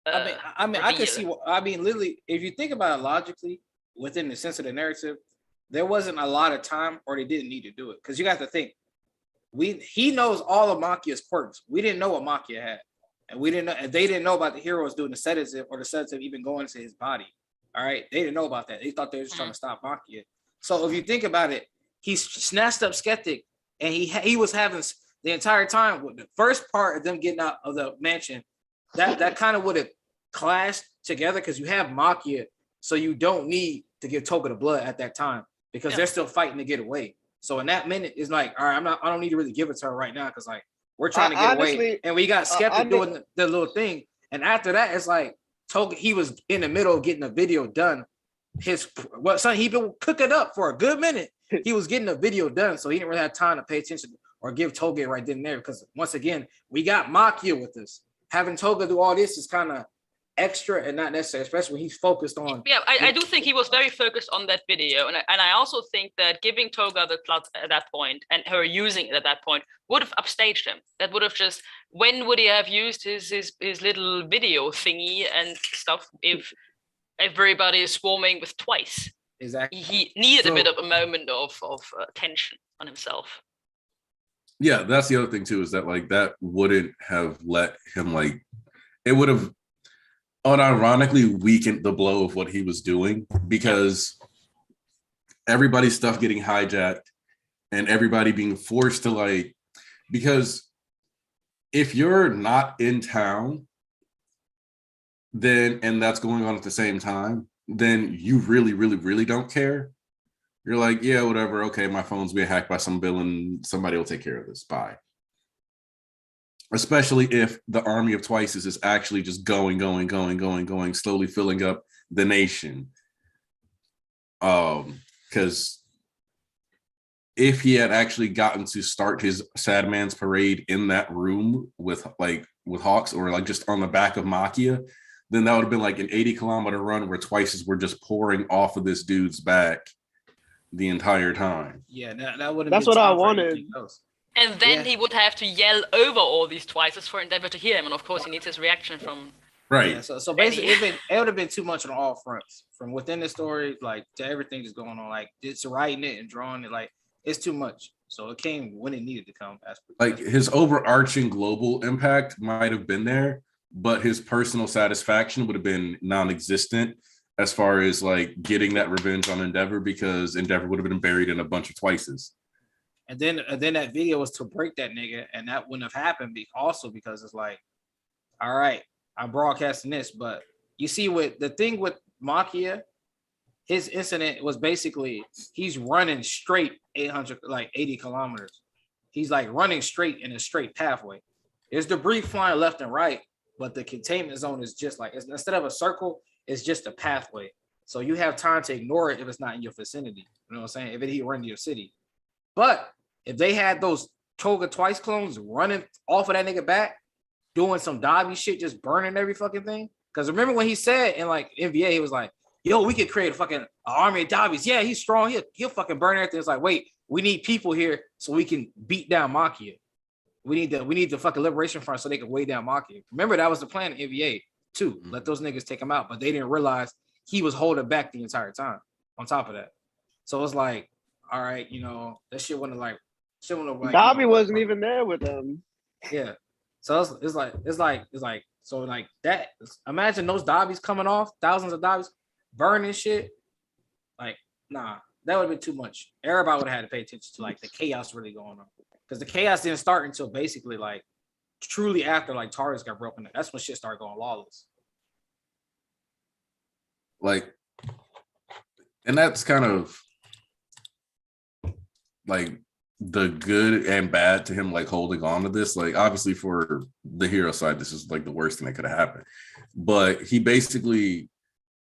I mean, I can see. I mean, literally, if you think about it logically, within the sense of the narrative, there wasn't a lot of time, or they didn't need to do it. Because you got to think, he knows all of Makia's quirks. We didn't know what Makia had, and we didn't know, and they didn't know about the heroes doing the sedative or the sedative even going into his body. All right, they didn't know about that. They thought they were just trying to stop Makia. So if you think about it, he snatched up Skeptic, and he was having the entire time with the first part of them getting out of the mansion. That kind of would have clashed together because you have Makia, so you don't need to give Toga the blood at that time because they're still fighting to get away. So in that minute, it's like, all right, I don't need to really give it to her right now because like we're trying to get away, and we got Skeptic doing the little thing, and after that, it's like Toga, he was in the middle of getting a video done. He been cooking up for a good minute. He was getting a video done, so he didn't really have time to pay attention or give Toga right then and there because once again, we got Makia with us. Having Toga do all this is kind of extra and not necessary, especially when he's focused on. Yeah, I do think he was very focused on that video, and I also think that giving Toga the blood at that point and her using it at that point would have upstaged him. That would have just, when would he have used his little video thingy and stuff if everybody is swarming with Twice? Exactly. He needed a bit of a moment of tension on himself. Yeah, that's the other thing too, is that like that wouldn't have let him like, it would have unironically weakened the blow of what he was doing because everybody's stuff getting hijacked and everybody being forced to like, because if you're not in town, then, and that's going on at the same time, then you really, really, really don't care. You're like, yeah, whatever. Okay, my phone's being hacked by some villain. Somebody will take care of this. Bye. Especially if the army of Twices is actually just going, slowly filling up the nation. Because if he had actually gotten to start his Sad Man's parade in that room with Hawks or like just on the back of Makia, then that would have been like an 80-kilometer run where Twices were just pouring off of this dude's back the entire time. Yeah, that would have. That's what I wanted. And then he would have to yell over all these Twices for Endeavor to hear him, and of course he needs his reaction from. Right. Yeah, so basically, it would have been too much on all fronts, from within the story, like to everything that's going on, like it's writing it and drawing it, like it's too much. So it came when it needed to come. Like his overarching global impact might have been there, but his personal satisfaction would have been non-existent as far as like getting that revenge on Endeavor, because Endeavor would have been buried in a bunch of Twices. And then that video was to break that nigga, and that wouldn't have happened because it's like, all right, I'm broadcasting this, but you see what the thing with Makia, his incident was basically he's running straight 80 kilometers. He's like running straight in a straight pathway. There's debris flying left and right, but the containment zone is just like, instead of a circle, it's just a pathway. So you have time to ignore it if it's not in your vicinity. You know what I'm saying? If it run to your city. But if they had those Toga Twice clones running off of that nigga back, doing some Dabi shit, just burning every fucking thing. Because remember when he said in like NBA, he was like, yo, we could create a fucking army of Dabis. Yeah, he's strong. He'll fucking burn everything. It's like, wait, we need people here so we can beat down Makia. We need the fucking Liberation Front so they can weigh down Makia. Remember, that was the plan in NBA too. Mm-hmm. Let those niggas take him out. But they didn't realize he was holding back the entire time on top of that. So it's like, all right, that shit wouldn't like, Dabi wasn't even there with them. Yeah. So it's like so like that. Imagine those Dabis coming off, thousands of Dabis burning shit. Like, nah, that would have been too much. Everybody would have had to pay attention to like the chaos really going on. Because the chaos didn't start until basically like truly after like Taurus got broken. That's when shit started going lawless. Like, and that's kind of like the good and bad to him, like holding on to this. Like, obviously for the hero side, this is like the worst thing that could have happened. But he basically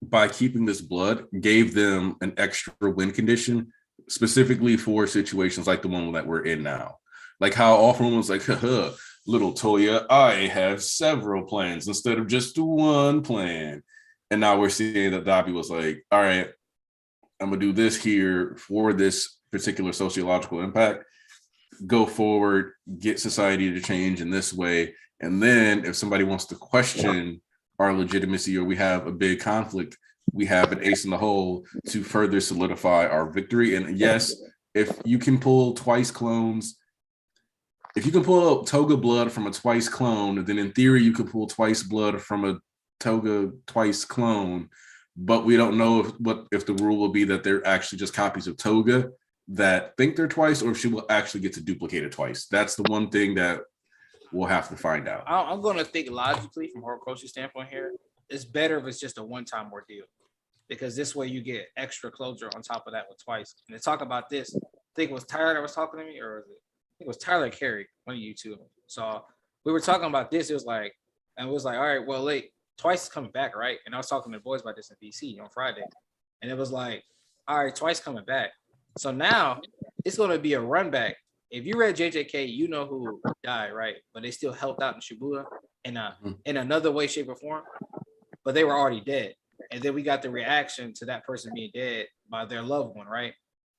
by keeping this blood, gave them an extra win condition, specifically for situations like the one that we're in now. Like how often was like, haha, little Toya, I have several plans instead of just one plan. And now we're seeing that Dabi was like, all right, I'm gonna do this here for this particular sociological impact, go forward, get society to change in this way. And then if somebody wants to question our legitimacy or we have a big conflict, we have an ace in the hole to further solidify our victory. And yes, if you can pull Twice clones, if you can pull Toga blood from a Twice clone, then in theory you could pull Twice blood from a Toga Twice clone. But we don't know if the rule will be that they're actually just copies of Toga that think they're Twice, or if she will actually get to duplicate it twice. That's the one thing that we'll have to find out. I'm going to think logically from Horikoshi's standpoint here. It's better if it's just a one-time ordeal, because this way you get extra closure on top of that with Twice. And to talk about this, I think it was Tyler that was talking to me, or I think it was Tyler Carey, one of you two. So we were talking about this. It was like, all right, well, Twice is coming back, right? And I was talking to the boys about this in DC on Friday. And it was like, all right, Twice coming back. So now it's going to be a run back. If you read JJK, you know who died, right? But they still helped out in Shibuya in another way, shape, or form. But they were already dead. And then we got the reaction to that person being dead by their loved one, right?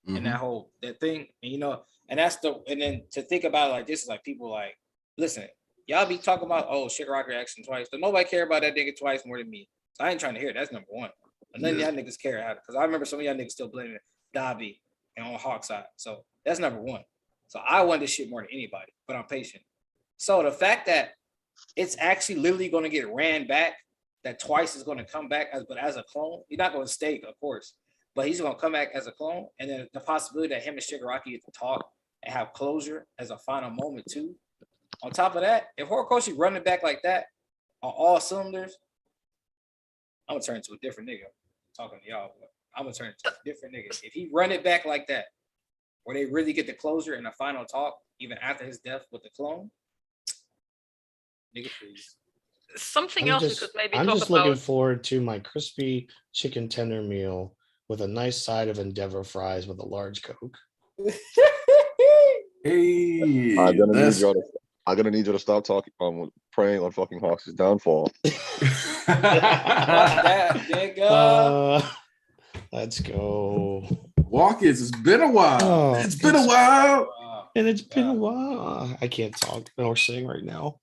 And that thing, and and then to think about it like this is like people like, listen, y'all be talking about, Shigaraki reaction Twice, but nobody care about that nigga Twice more than me. So I ain't trying to hear it. That's number one. And none of y'all niggas care how, because I remember some of y'all niggas still blaming Dabi and on Hawk's side. So that's number one. So I want this shit more than anybody, but I'm patient. So the fact that it's actually literally going to get ran back, that Twice is going to come back as a clone. He's not going to stay, of course, but he's going to come back as a clone. And then the possibility that him and Shigaraki get to talk and have closure as a final moment too. On top of that, if Horikoshi running back like that on all cylinders, I'm gonna turn into a different nigga. Talking to y'all, but I'm gonna turn into a different nigga. If he run it back like that, where they really get the closure and the final talk, even after his death with the clone, nigga, please. Something else we could maybe talk about. I'm just looking forward to my crispy chicken tender meal with a nice side of Endeavor fries with a large Coke. Hey, I'm gonna need you to stop talking, preying on fucking Hawks' downfall. Let's go. Walkers, it's been a while. It's been a while. And it's been a while. I can't talk or sing right now.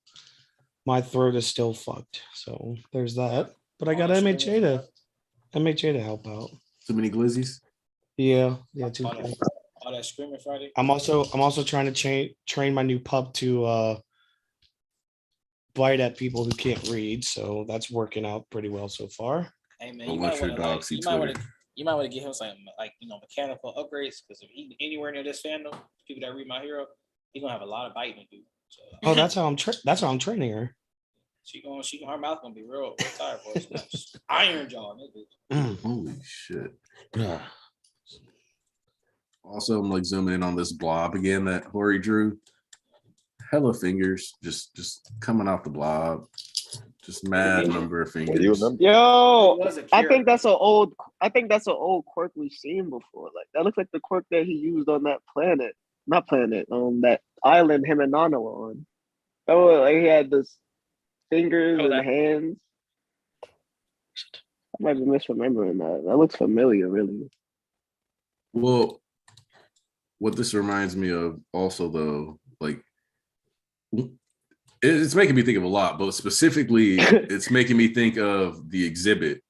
My throat is still fucked. So there's that. But I got MHA to help out. Too many glizzies? Yeah, too. All that screaming Friday. I'm also trying to train my new pup to bite at people who can't read, so that's working out pretty well so far. Hey man, you might want to give him something like mechanical upgrades, because if he anywhere near this fandom, people that read My Hero, he's gonna have a lot of biting to do. So, that's how I'm training her. Her mouth gonna be real tired, boys. Iron jaw, nigga. Holy shit. Also, I'm like zooming in on this blob again that Hori drew. Hella fingers, just coming off the blob. Just mad number of fingers. Yo, I think that's an old quirk we've seen before. Like that looks like the quirk that he used on that that island him and Nana were on. Oh, like he had this fingers and hands. I might be misremembering that. That looks familiar, really. Well, what this reminds me of also, though, like, it's making me think of a lot, but specifically, it's making me think of the exhibit.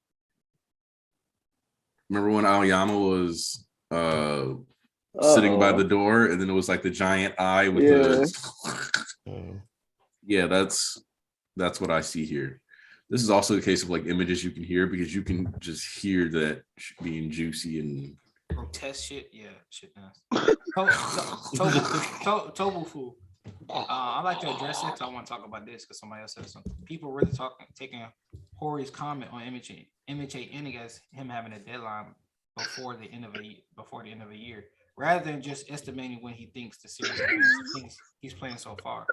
Remember when Aoyama was sitting by the door, and then it was like the giant eye with the... Yeah, that's what I see here. This is also the case of like images you can hear, because you can just hear that being juicy and grotesque shit. Yeah, shit nice. Tobufu. I'd like to address it. I want to talk about this because somebody else said something. People really taking Hori's comment on MHA ending as him having a deadline before the end of a year, rather than just estimating when he thinks the series he's playing so far.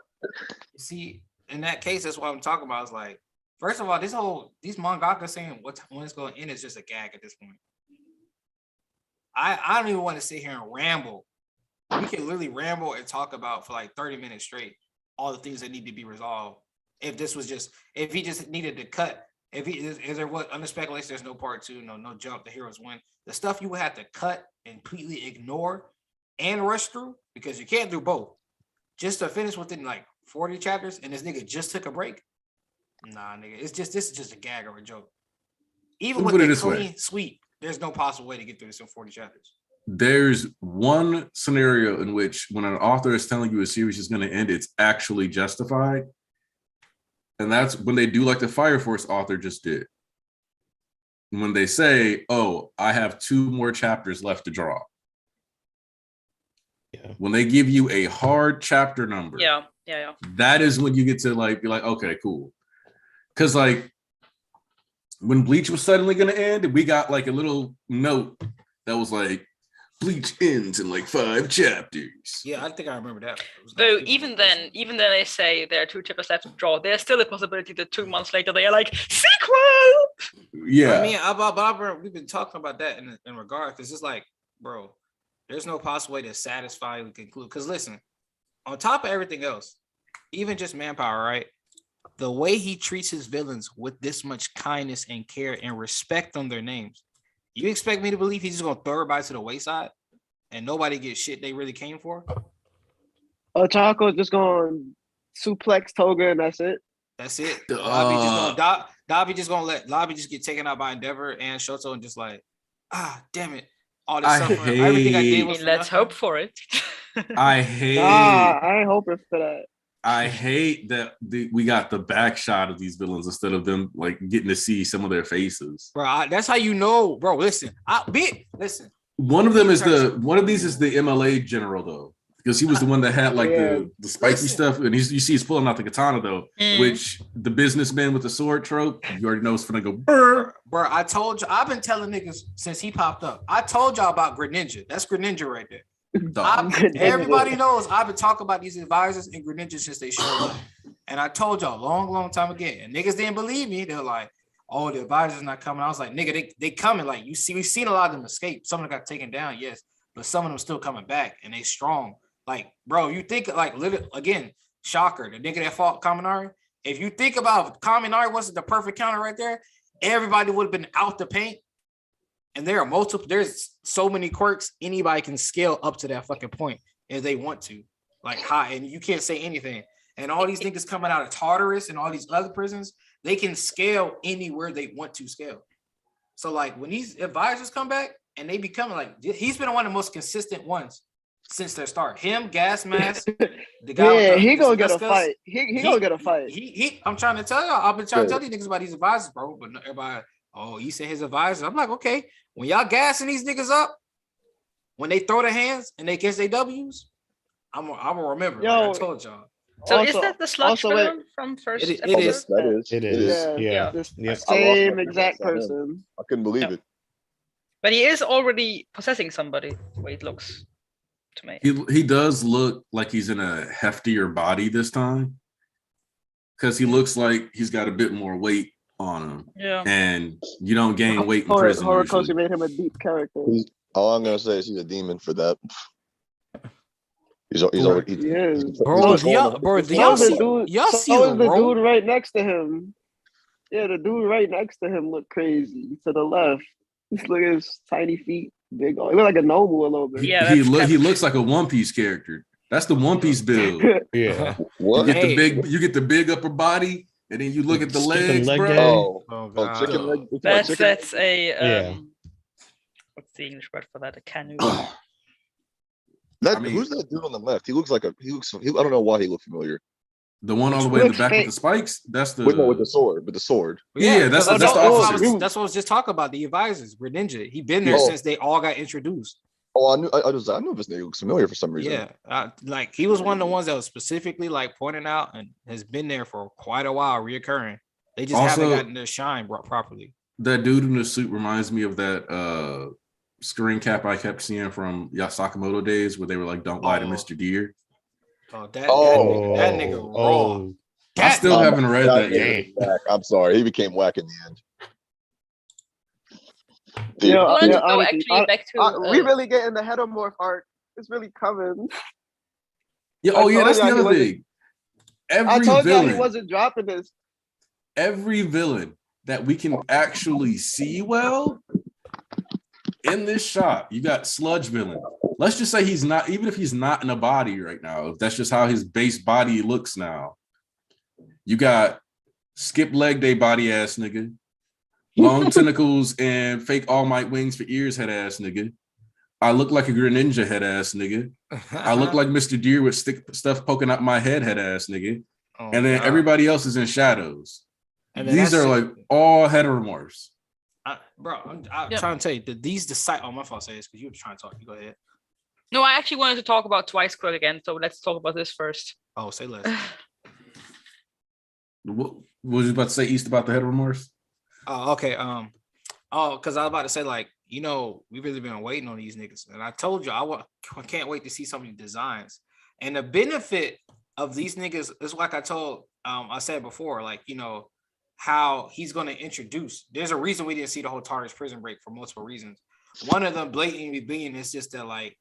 See, in that case, that's what I'm talking about. Is like First of all, these mangaka saying when it's going to end is just a gag at this point. I don't even want to sit here and ramble. We can literally ramble and talk about for like 30 minutes straight all the things that need to be resolved. If he just needed to cut, is there what under speculation? There's no part 2, no jump. The heroes win. The stuff you would have to cut and completely ignore and rush through because you can't do both. Just to finish within like 40 chapters, and this nigga just took a break. Nah, nigga, this is just a gag or a joke. Even with a clean sweep, there's no possible way to get through this in 40 chapters. There's one scenario in which when an author is telling you a series is going to end, it's actually justified. And that's when they do like the Fire Force author just did. When they say, oh, I have 2 more chapters left to draw. Yeah. When they give you a hard chapter number. Yeah. That is when you get to like be like, okay, cool. Because like when Bleach was suddenly going to end, we got like a little note that was like, Bleach ends in like 5 chapters. Yeah, I think I remember that. So even then they say there are 2 chapters left to draw. There's still a possibility that 2 months later they are like sequel. Yeah, I mean, we've been talking about that in regard because it's like, bro, there's no possible way to satisfyingly conclude. Because listen, on top of everything else, even just manpower, right? The way he treats his villains with this much kindness and care and respect on their names. You expect me to believe he's just gonna throw everybody to the wayside and nobody gets shit they really came for? Chaco's just gonna suplex Toga and that's it. That's it. Dabi just gonna let Dabi just get taken out by Endeavor and Shoto and just like, damn it. All this suffering, everything I did was let's hope for it. I hate I ain't hoping for that. I hate that we got the back shot of these villains instead of them like getting to see some of their faces. Bro, that's how you know, bro. Listen. One of these is the MLA general though, because he was the one that had like the spiky stuff, and you see he's pulling out the katana though, which the businessman with the sword trope, you already know it's gonna go. Brr. Bro, I told you, I've been telling niggas since he popped up. I told y'all about Greninja. That's Greninja right there. Everybody knows I've been talking about these advisors and Greninja since they showed up. And I told y'all long time again. And niggas didn't believe me. They're like, oh, the advisors not coming. I was like, nigga, they coming. Like, we've seen a lot of them escape. Some of them got taken down, yes. But some of them still coming back and they strong. Like, bro, you think like literally again, shocker, the nigga that fought Kaminari. If you think about Kaminari wasn't the perfect counter right there, everybody would have been out the paint. And there's so many quirks, anybody can scale up to that fucking point if they want to. Like high, and you can't say anything. And all these niggas coming out of Tartarus and all these other prisons, they can scale anywhere they want to scale. So like when these advisors come back and they become like, he's been one of the most consistent ones since their start. Him, Gas Mask, the guy. He gonna get a fight. He gonna get a fight. I'm trying to tell y'all. I've been trying to tell these niggas about these advisors, bro. But everybody, he said his advisors. I'm like, okay. When y'all gassing these niggas up, when they throw their hands and they catch their W's, I'm gonna remember. Yo, like I told y'all. So also, is that the sludge villain from first? It is. It is. Yeah. Same exact person. I couldn't believe it. But he is already possessing somebody. The way it looks to me. He does look like he's in a heftier body this time, because he looks like he's got a bit more weight on him. Yeah. And you don't gain weight in prison. Horikoshi made him a deep character. All I'm gonna say is he's a demon for that. He's already. Bro, y'all see the dude right next to him. Yeah, the dude right next to him looked crazy. To the left, look at his tiny feet, big. He look like a noble a little bit. Yeah, he looks like a One Piece character. That's the One Piece build. Yeah. What? You get the big upper body. And then you look at the legs, bro. Chicken leg. That's a what's the English word for that? A canoe. Who's that dude on the left? He looks like I don't know why he looked familiar. The one all the way in the back with the spikes. That's the with the sword. With the sword. Yeah, that's the officer. That's what I was just talking about. The advisors, Greninja. He been there since they all got introduced. Oh, I knew his name looks familiar for some reason. Yeah, like he was one of the ones that was specifically like pointing out and has been there for quite a while, reoccurring. They just haven't gotten their shine brought properly. That dude in the suit reminds me of that screen cap I kept seeing from Sakamoto days, where they were like, "Don't lie to Mr. Deer." That nigga raw. I still haven't read that yet. I'm sorry, he became whack in the end. We really getting the heteromorph arc. It's really coming. Yeah. Oh yeah, that's the other thing. I told y'all he wasn't dropping this. Every villain that we can actually see well in this shop, you got sludge villain. Let's just say he's not, even if he's not in a body right now, if that's just how his base body looks now. You got skip leg day body ass nigga, long tentacles and fake All Might wings for ears head ass nigga. I look like a Greninja head ass nigga. I look like Mr. Deer with stuff poking out my head ass nigga. And then everybody else is in shadows. And these are like all heteromorphs. I'm trying to tell you that these decide. Oh, my fault. Say this because you were trying to talk. You go ahead. No, I actually wanted to talk about Twice Quill again. So let's talk about this first. Oh, say less. What was you about to say, East, about the heteromorphs? Oh, okay. Because I was about to say, like, you know, we've really been waiting on these niggas, and I told you I can't wait to see some of these designs. And the benefit of these niggas is like I told, I said before, like, you know, how he's going to introduce. There's a reason we didn't see the whole TARDIS prison break for multiple reasons. One of them blatantly being is just that, like,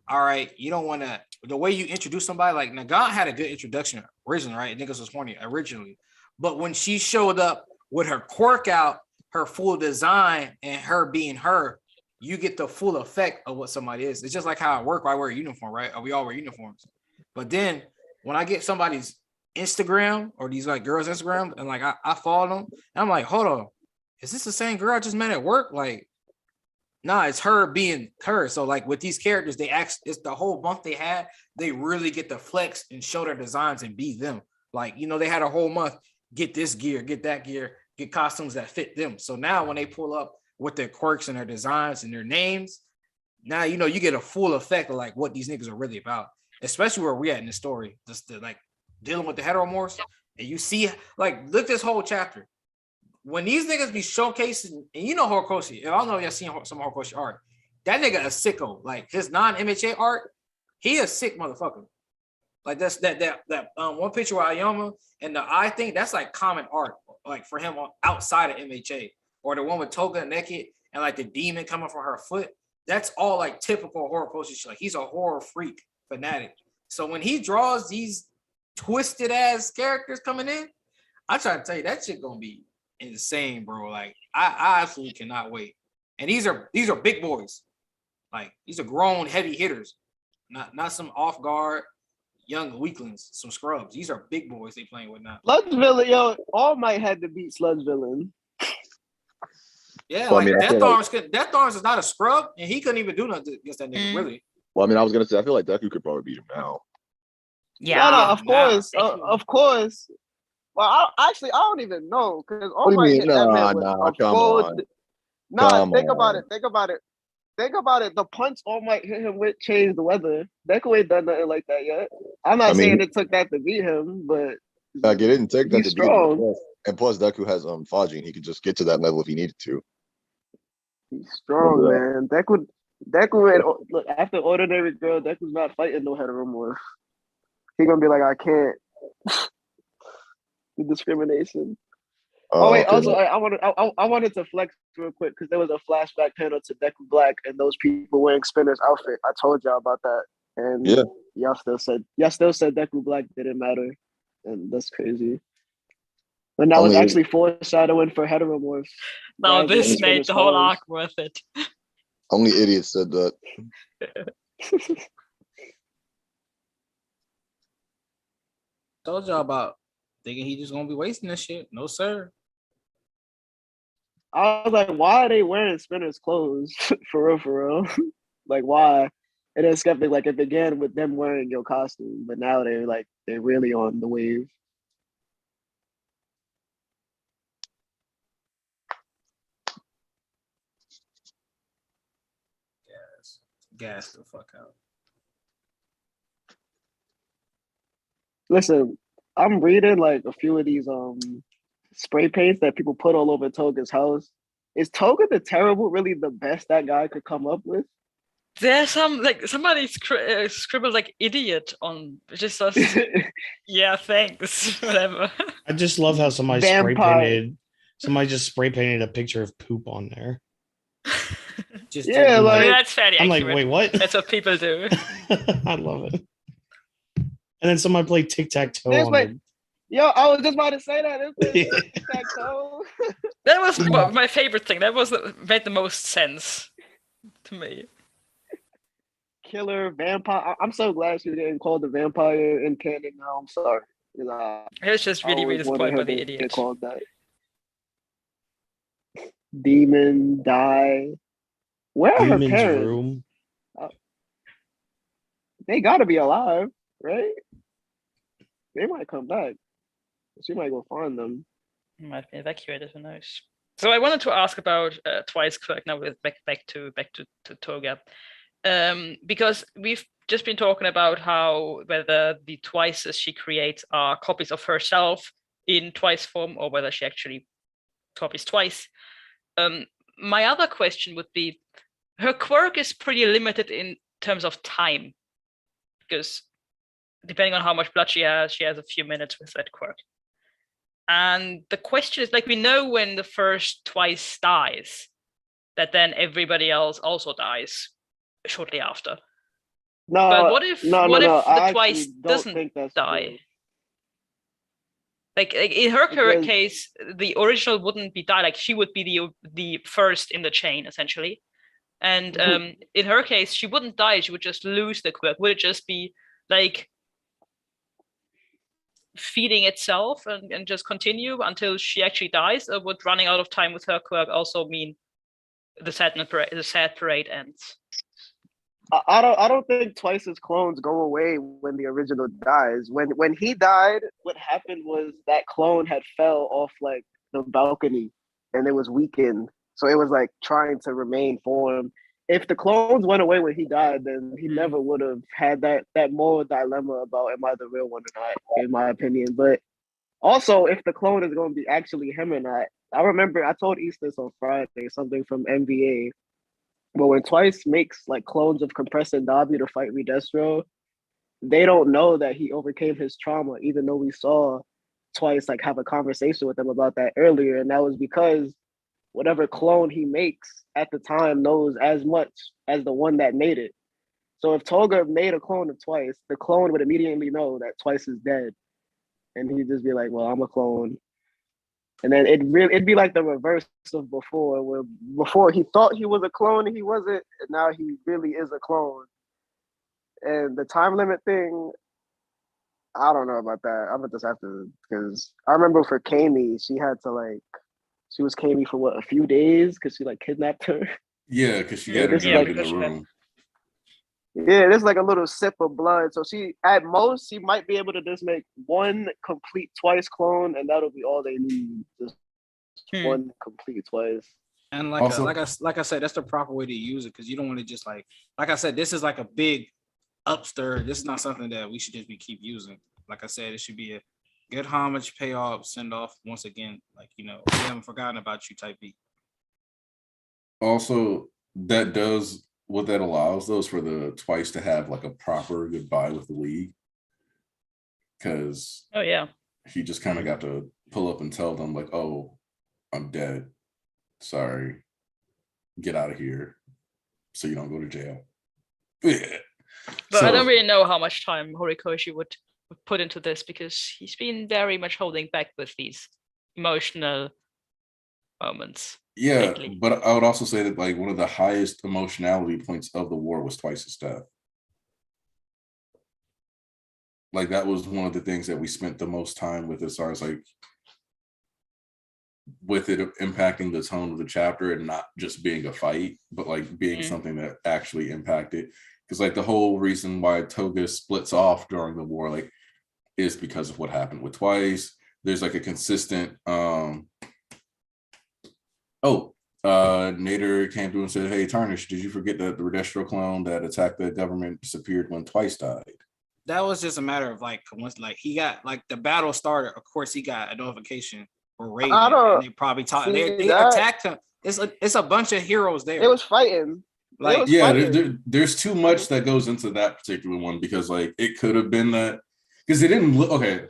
all right, you don't want to, the way you introduce somebody, like Nagant had a good introduction originally, right? Niggas was horny originally. But when she showed up with her quirk out, her full design, and her being her, you get the full effect of what somebody is. It's just like how I work. I wear a uniform, right? We all wear uniforms. But then when I get somebody's Instagram or these like girls' Instagram and like I follow them, and I'm like, hold on, is this the same girl I just met at work? Like, nah, it's her being her. So like with these characters, it's the whole month they had, they really get to flex and show their designs and be them. Like, you know, they had a whole month, get this gear, get that gear, get costumes that fit them. So now when they pull up with their quirks and their designs and their names, now, you know, you get a full effect of like what these niggas are really about, especially where we at in the story, just to, like dealing with the heteromorphs. And you see, like, look this whole chapter. When these niggas be showcasing, and you know Horikoshi, I don't know if y'all seen some Horikoshi art, that nigga a sicko. Like his non-MHA art, he a sick motherfucker. Like that's that one picture with Ayama and the eye thing, that's like common art, like for him outside of MHA. Or the one with Toga naked and like the demon coming from her foot. That's all like typical Horikoshi shit. Like he's a horror freak fanatic. So when he draws these twisted ass characters coming in, I try to tell you that shit gonna be insane, bro. Like I absolutely cannot wait. And these are big boys. Like these are grown heavy hitters, not some off guard young weaklings, some scrubs. These are big boys they playing with now. Sludge Villain, yo, All Might had to beat Sludge Villain. Yeah, well, like Death Arms is not a scrub, and he couldn't even do nothing against that nigga, really. Well, I mean, I was gonna say I feel like Deku could probably beat him now. Yeah, no, of course. Well, I don't even know because All Might hit that man with a full. Think about it. The punch All Might hit him with changed the weather. Deku ain't done nothing like that yet. I'm not saying it took that to beat him, but like it didn't take that to strong. beat him. And plus, Deku has Fajin. He could just get to that level if he needed to. He's strong, man. Deku, look, after Ordinary Girl, Deku's not fighting no heteromorph. He gonna be like, I can't. The discrimination. Wait. Okay. Also, I wanted to flex real quick because there was a flashback panel to Deku Black and those people wearing Spinner's outfit. I told y'all about that, and y'all still said Deku Black didn't matter, and that's crazy. But now it's actually foreshadowing for heteromorphs. No, this made the whole arc worth it. Only idiots said that. Told y'all about thinking he just gonna be wasting this shit. No, sir. I was like, why are they wearing Spinner's clothes? for real. Like, why? And then Skeptic, like, it began with them wearing your costume, but now they're really on the wave. Gas the fuck out. Listen, I'm reading like a few of these spray paints that people put all over Toga's house. Is Toga the Terrible really the best that guy could come up with? There's some like somebody scribbled like idiot on just us. Yeah, thanks. Whatever. I just love how somebody Vampire. just spray painted a picture of poop on there. Just Yeah, I mean, like that's fairly I'm like, accurate. wait, what? That's what people do. I love it. And then somebody played tic-tac-toe this on way. it. Yo, I was just about to say that. Tic-tac-toe. That was my favorite thing. That was made the most sense to me. Killer vampire. I'm so glad she's getting called the vampire in canon now. I'm sorry. I was just really, really disappointed by the idiot. Get called that. Demon die. Where are her Demon's parents? room. They gotta be alive, right? They might come back. She might go find them. Might be evacuated. Who knows? So I wanted to ask about Twice Quirk now. With back to Toga, because we've just been talking about how whether the Twices she creates are copies of herself in Twice form or whether she actually copies Twice. My other question would be, her quirk is pretty limited in terms of time, because depending on how much blood she has a few minutes with that quirk. And the question is, like, we know when the first Twice dies, that then everybody else also dies shortly after. No, but what if the Twice doesn't die? True. Like in her case, the original wouldn't be die. Like she would be the first in the chain essentially, and in her case, she wouldn't die. She would just lose the quirk. Would it just be like feeding itself and just continue until she actually dies, or would running out of time with her quirk also mean the sad parade ends? I don't think Twice's clones go away when the original dies. When he died, what happened was that clone had fell off like the balcony and it was weakened. So it was like trying to remain form. If the clones went away when he died, then he never would have had that moral dilemma about am I the real one or not, in my opinion. But also, if the clone is going to be actually him or not, I remember I told Eastus on Friday something from NBA. But when Twice makes like clones of Compressor Dabi to fight Redestro, they don't know that he overcame his trauma, even though we saw Twice like have a conversation with them about that earlier. And that was because whatever clone he makes at the time knows as much as the one that made it. So if Toga made a clone of Twice, the clone would immediately know that Twice is dead. And he'd just be like, well, I'm a clone. And then it'd be like the reverse of before, where before he thought he was a clone, he wasn't, and now he really is a clone. And the time limit thing, I don't know about that. I'm gonna just have to, because I remember for Kami, she was Kami for what, a few days because she like kidnapped her. Yeah, because she got her jammed in the room. Yeah, there's like a little sip of blood. So she, at most, she might be able to just make one complete Twice clone, and that'll be all they need. Just one complete Twice. And like I said, that's the proper way to use it, because you don't want to just like I said, this is like a big upstir. This is not something that we should just keep using. Like I said, it should be a good homage, payoff, send off once again. Like, we haven't forgotten about you type beat. Also, what that allows those for the Twice to have like a proper goodbye with the league, because he just kind of got to pull up and tell them like, oh, I'm dead, sorry, get out of here so you don't go to jail. But I don't really know how much time Horikoshi would put into this, because he's been very much holding back with these emotional moments. Yeah, lately. But I would also say that like one of the highest emotionality points of the war was Twice's death. Like that was one of the things that we spent the most time with, as far as like with it impacting the tone of the chapter and not just being a fight, but like being something that actually impacted. Because like the whole reason why Toga splits off during the war, like, is because of what happened with Twice. There's like a consistent Nader came through and said, hey, Tarnish, did you forget that the Redestro clone that attacked the government disappeared when Twice died? That was just a matter of like, once like he got like the battle started, of course he got a notification for Raiden, and they probably they attacked him. It's a bunch of heroes there. It was fighting. Like, yeah, there's too much that goes into that particular one because like it could have been that because it didn't look okay.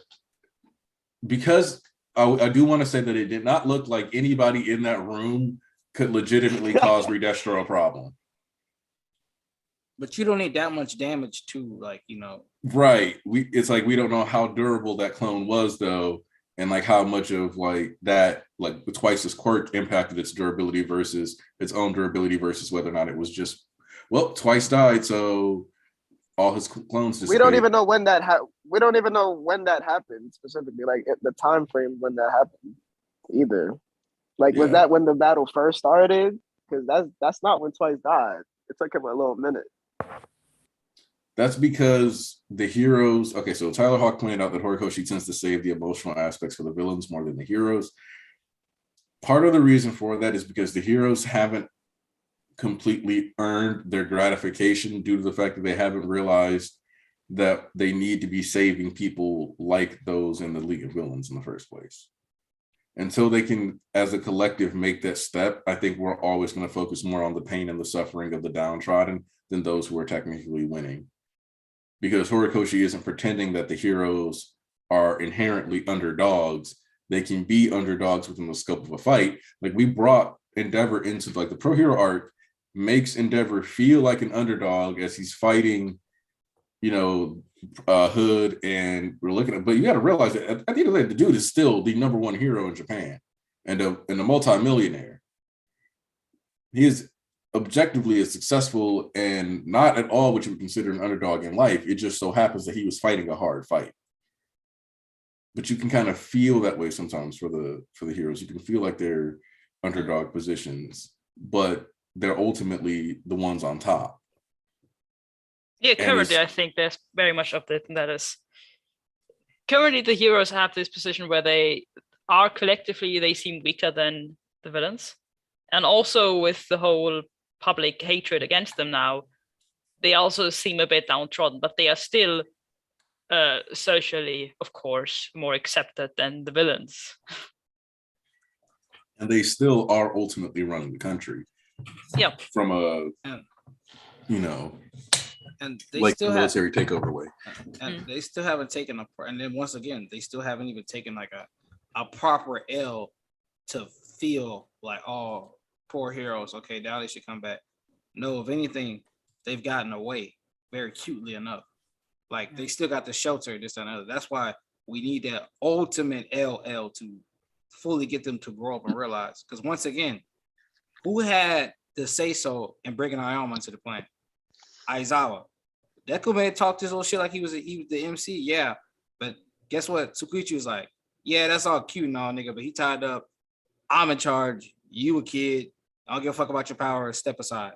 Because I do want to say that it did not look like anybody in that room could legitimately cause Redestro a problem. but you don't need that much damage to, like, Right. It's like we don't know how durable that clone was though, and like how much of like that, like Twice's quirk impacted its durability versus its own durability versus whether or not it was just, well, Twice died, so all his clones disappeared. We don't even know when that we don't even know when that happened specifically, like the time frame when that happened either. Like, was that when the battle first started? Because that's not when Twice died. It took him a little minute. That's because the heroes. Okay, so Tyler Hawk pointed out that Horikoshi tends to save the emotional aspects for the villains more than the heroes. Part of the reason for that is because the heroes haven't completely earned their gratification due to the fact that they haven't realized that they need to be saving people like those in the League of Villains in the first place. Until they can, as a collective, make that step, I think we're always going to focus more on the pain and the suffering of the downtrodden than those who are technically winning. Because Horikoshi isn't pretending that the heroes are inherently underdogs. They can be underdogs within the scope of a fight. Like, we brought Endeavor into, like, the Pro Hero arc makes Endeavor feel like an underdog as he's fighting, Hood, and we're looking at, but you got to realize that at the end of the day, the dude is still the number one hero in Japan and a multi-millionaire. He is objectively as successful and not at all what you would consider an underdog in life. It just so happens that he was fighting a hard fight. But you can kind of feel that way sometimes for the heroes. You can feel like they're underdog positions, but they're ultimately the ones on top. Yeah, currently I think there's very much of it, and that is currently the heroes have this position where they are collectively, they seem weaker than the villains. And also with the whole public hatred against them now, they also seem a bit downtrodden, but they are still socially, of course, more accepted than the villains. And they still are ultimately running the country. Yeah. From a, and they like still the military takeover way. And they still haven't taken and then once again, they still haven't even taken like a proper L to feel like, oh, poor heroes, okay, now they should come back. No, if anything, they've gotten away very cutely enough. Like, they still got the shelter, this and other. That's why we need that ultimate LL to fully get them to grow up and realize. Because once again, who had the say so in bringing Ayama into the plan? Aizawa. Deku may talk this little shit like he was the MC, yeah. But guess what? Tsukuchi was like, yeah, that's all cute and all, nigga, but he tied up. I'm in charge. You a kid. I don't give a fuck about your power. Step aside.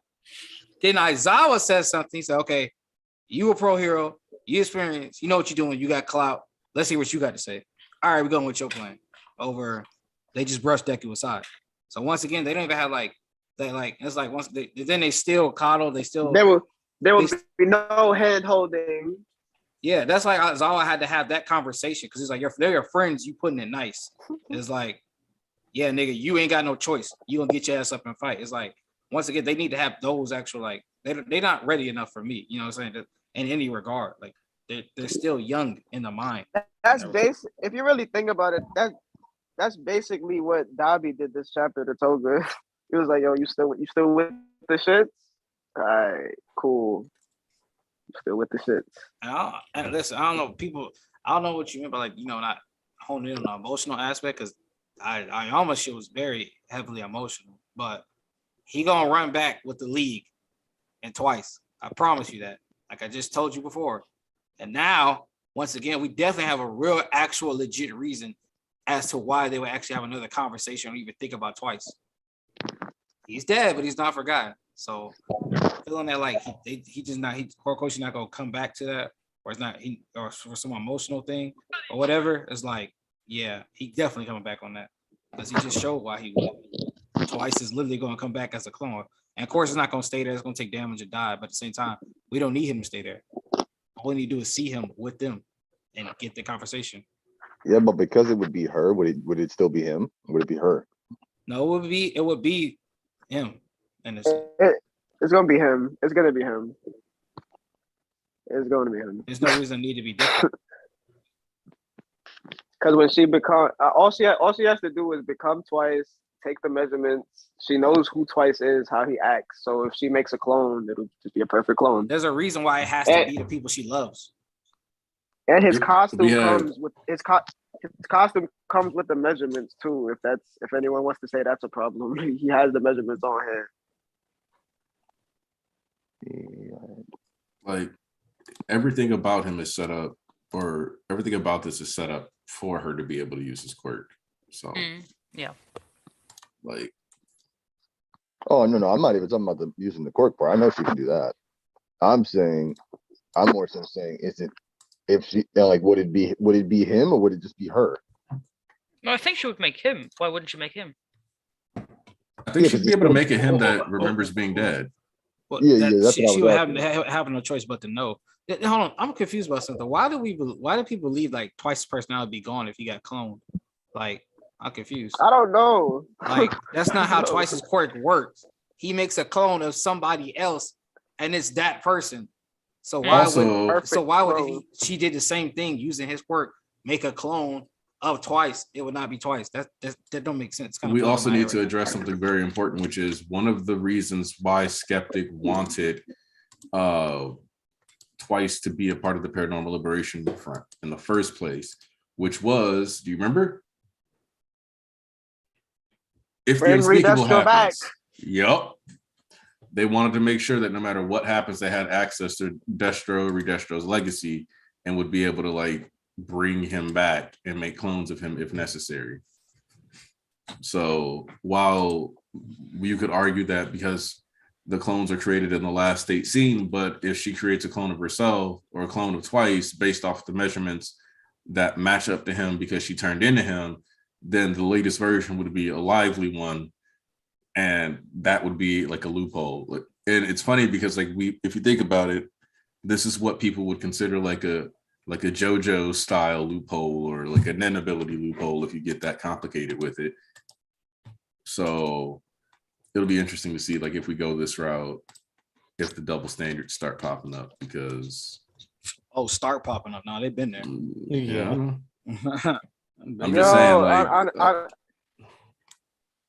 Then Aizawa says something. He said, okay, you a pro hero. You experience. You know what you're doing. You got clout. Let's see what you got to say. All right, we're going with your plan. Over, they just brushed Deku aside. So once again, they don't even have it's like once then they still coddle. There will be no hand holding. Yeah, that's like Aizawa had to have that conversation because it's like they're your friends. You putting it nice. It's like, yeah, nigga, you ain't got no choice. You gonna get your ass up and fight. It's like, once again, they need to have those actual, like, they're not ready enough for me. You know what I'm saying? In any regard, like they're still young in the mind. That's basic. If you really think about it, that's basically what Dabi did this chapter to Toga. He was like, yo, you still with the shits? All right, cool. Still with the shits. And listen, I don't know what you mean by, like, not honing in on the emotional aspect, because I almost shit was very heavily emotional, but he gonna run back with the league and Twice. I promise you that. Like I just told you before. And now, once again, we definitely have a real, actual, legit reason as to why they would actually have another conversation or even think about Twice. He's dead, but he's not forgotten. So feeling that like Horikoshi not gonna come back to that, or it's not or for some emotional thing or whatever. It's like, yeah, he definitely coming back on that because he just showed why he would. Twice is literally gonna come back as a clone, and of course it's not gonna stay there. It's gonna take damage or die, but at the same time, we don't need him to stay there. All we need to do is see him with them and get the conversation. Yeah, but because it would be her, would it still be him? Would it be her? No, it would be him. And It's gonna be him. It's gonna be him. It's going to be him. There's no reason need to be different. Because when she become, all she has to do is become Twice, take the measurements. She knows who Twice is, how he acts. So if she makes a clone, it'll just be a perfect clone. There's a reason why it has to be the people she loves. And his costume comes with his costume comes with the measurements too. If anyone wants to say that's a problem, he has the measurements on hand. Like everything about him is set up, or everything about this is set up for her to be able to use his quirk. So yeah. Like, oh no, I'm not even talking about using the quirk part. I know she can do that. I'm more so saying, is it if she like would it be him or would it just be her? No, I think she would make him. Why wouldn't she make him? I think she'd be able to make it him that remembers being dead. Well, yeah, that's she would have no choice but to know. Hold on, I'm confused about something. Why do people believe like Twice's personality be gone if he got cloned? Like, I'm confused. I don't know. Like, that's not how Twice's quirk works. He makes a clone of somebody else, and it's that person. So why would she did the same thing using his quirk, make a clone of Twice? It would not be Twice. That don't make sense. We also need to address something very important, which is one of the reasons why Skeptic wanted Twice to be a part of the Paranormal Liberation Front in the first place, which was, do you remember? If the unspeakable happens. Yep. They wanted to make sure that no matter what happens, they had access to Redestro's legacy and would be able to like bring him back and make clones of him if necessary. So while you could argue that because the clones are created in the last state scene, but if she creates a clone of herself or a clone of Twice based off the measurements that match up to him because she turned into him, then the latest version would be a lively one. And that would be like a loophole. And it's funny because like if you think about it, this is what people would consider like a JoJo style loophole or like a Nen ability loophole if you get that complicated with it. So it'll be interesting to see like if we go this route, if the double standards start popping up because start popping up. No, they've been there. Yeah. I'm just saying like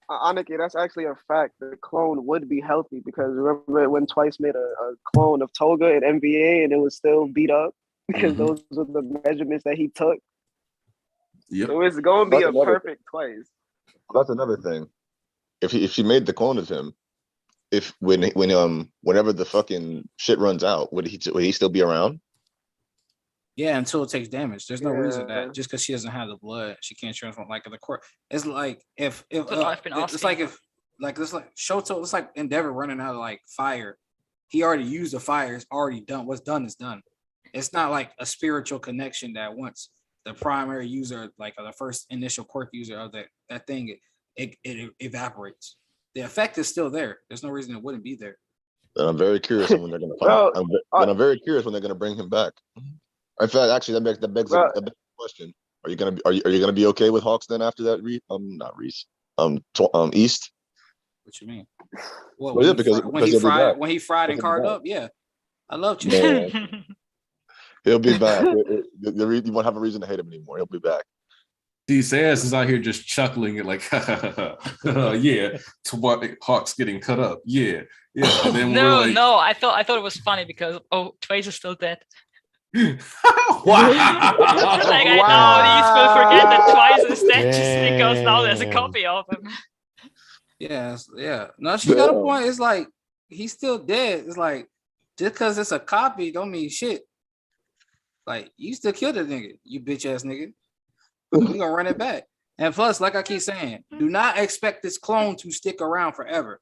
Aniki, that's actually a fact. The clone would be healthy because remember when Twice made a clone of Toga in NBA and it was still beat up because those were the measurements that he took. Yep. So it's going to be a perfect Twice. That's another thing. If she made the clone of him, whenever the fucking shit runs out, would he still be around? Yeah, until it takes damage. There's no reason that just because she doesn't have the blood, she can't transform like the core. It's like if it's like Shoto, it's like Endeavor running out of like fire. He already used the fire, it's already done. What's done is done. It's not like a spiritual connection that once the primary user, like the first initial quirk user of that thing, it evaporates. The effect is still there. There's no reason it wouldn't be there. And I'm very curious when they're gonna I'm very curious when they're gonna bring him back. In fact, actually, that begs the question: Are you gonna be okay with Hawks then after that? Not Reese. East. What you mean? Well, because when he fried and carved up, yeah, I love you. He'll be back. You won't have a reason to hate him anymore. He'll be back. D-Sass is out here just chuckling at like, yeah, to what Hawks getting cut up, yeah. And then no, I thought it was funny because Twice is still dead. Wow. Like I know these will forget that Twice is dead just because now there's a copy of him. Yeah. No, she got a point. It's like he's still dead. It's like just because it's a copy don't mean shit. Like you still killed the nigga, you bitch ass nigga. We gonna run it back. And plus, like I keep saying, do not expect this clone to stick around forever.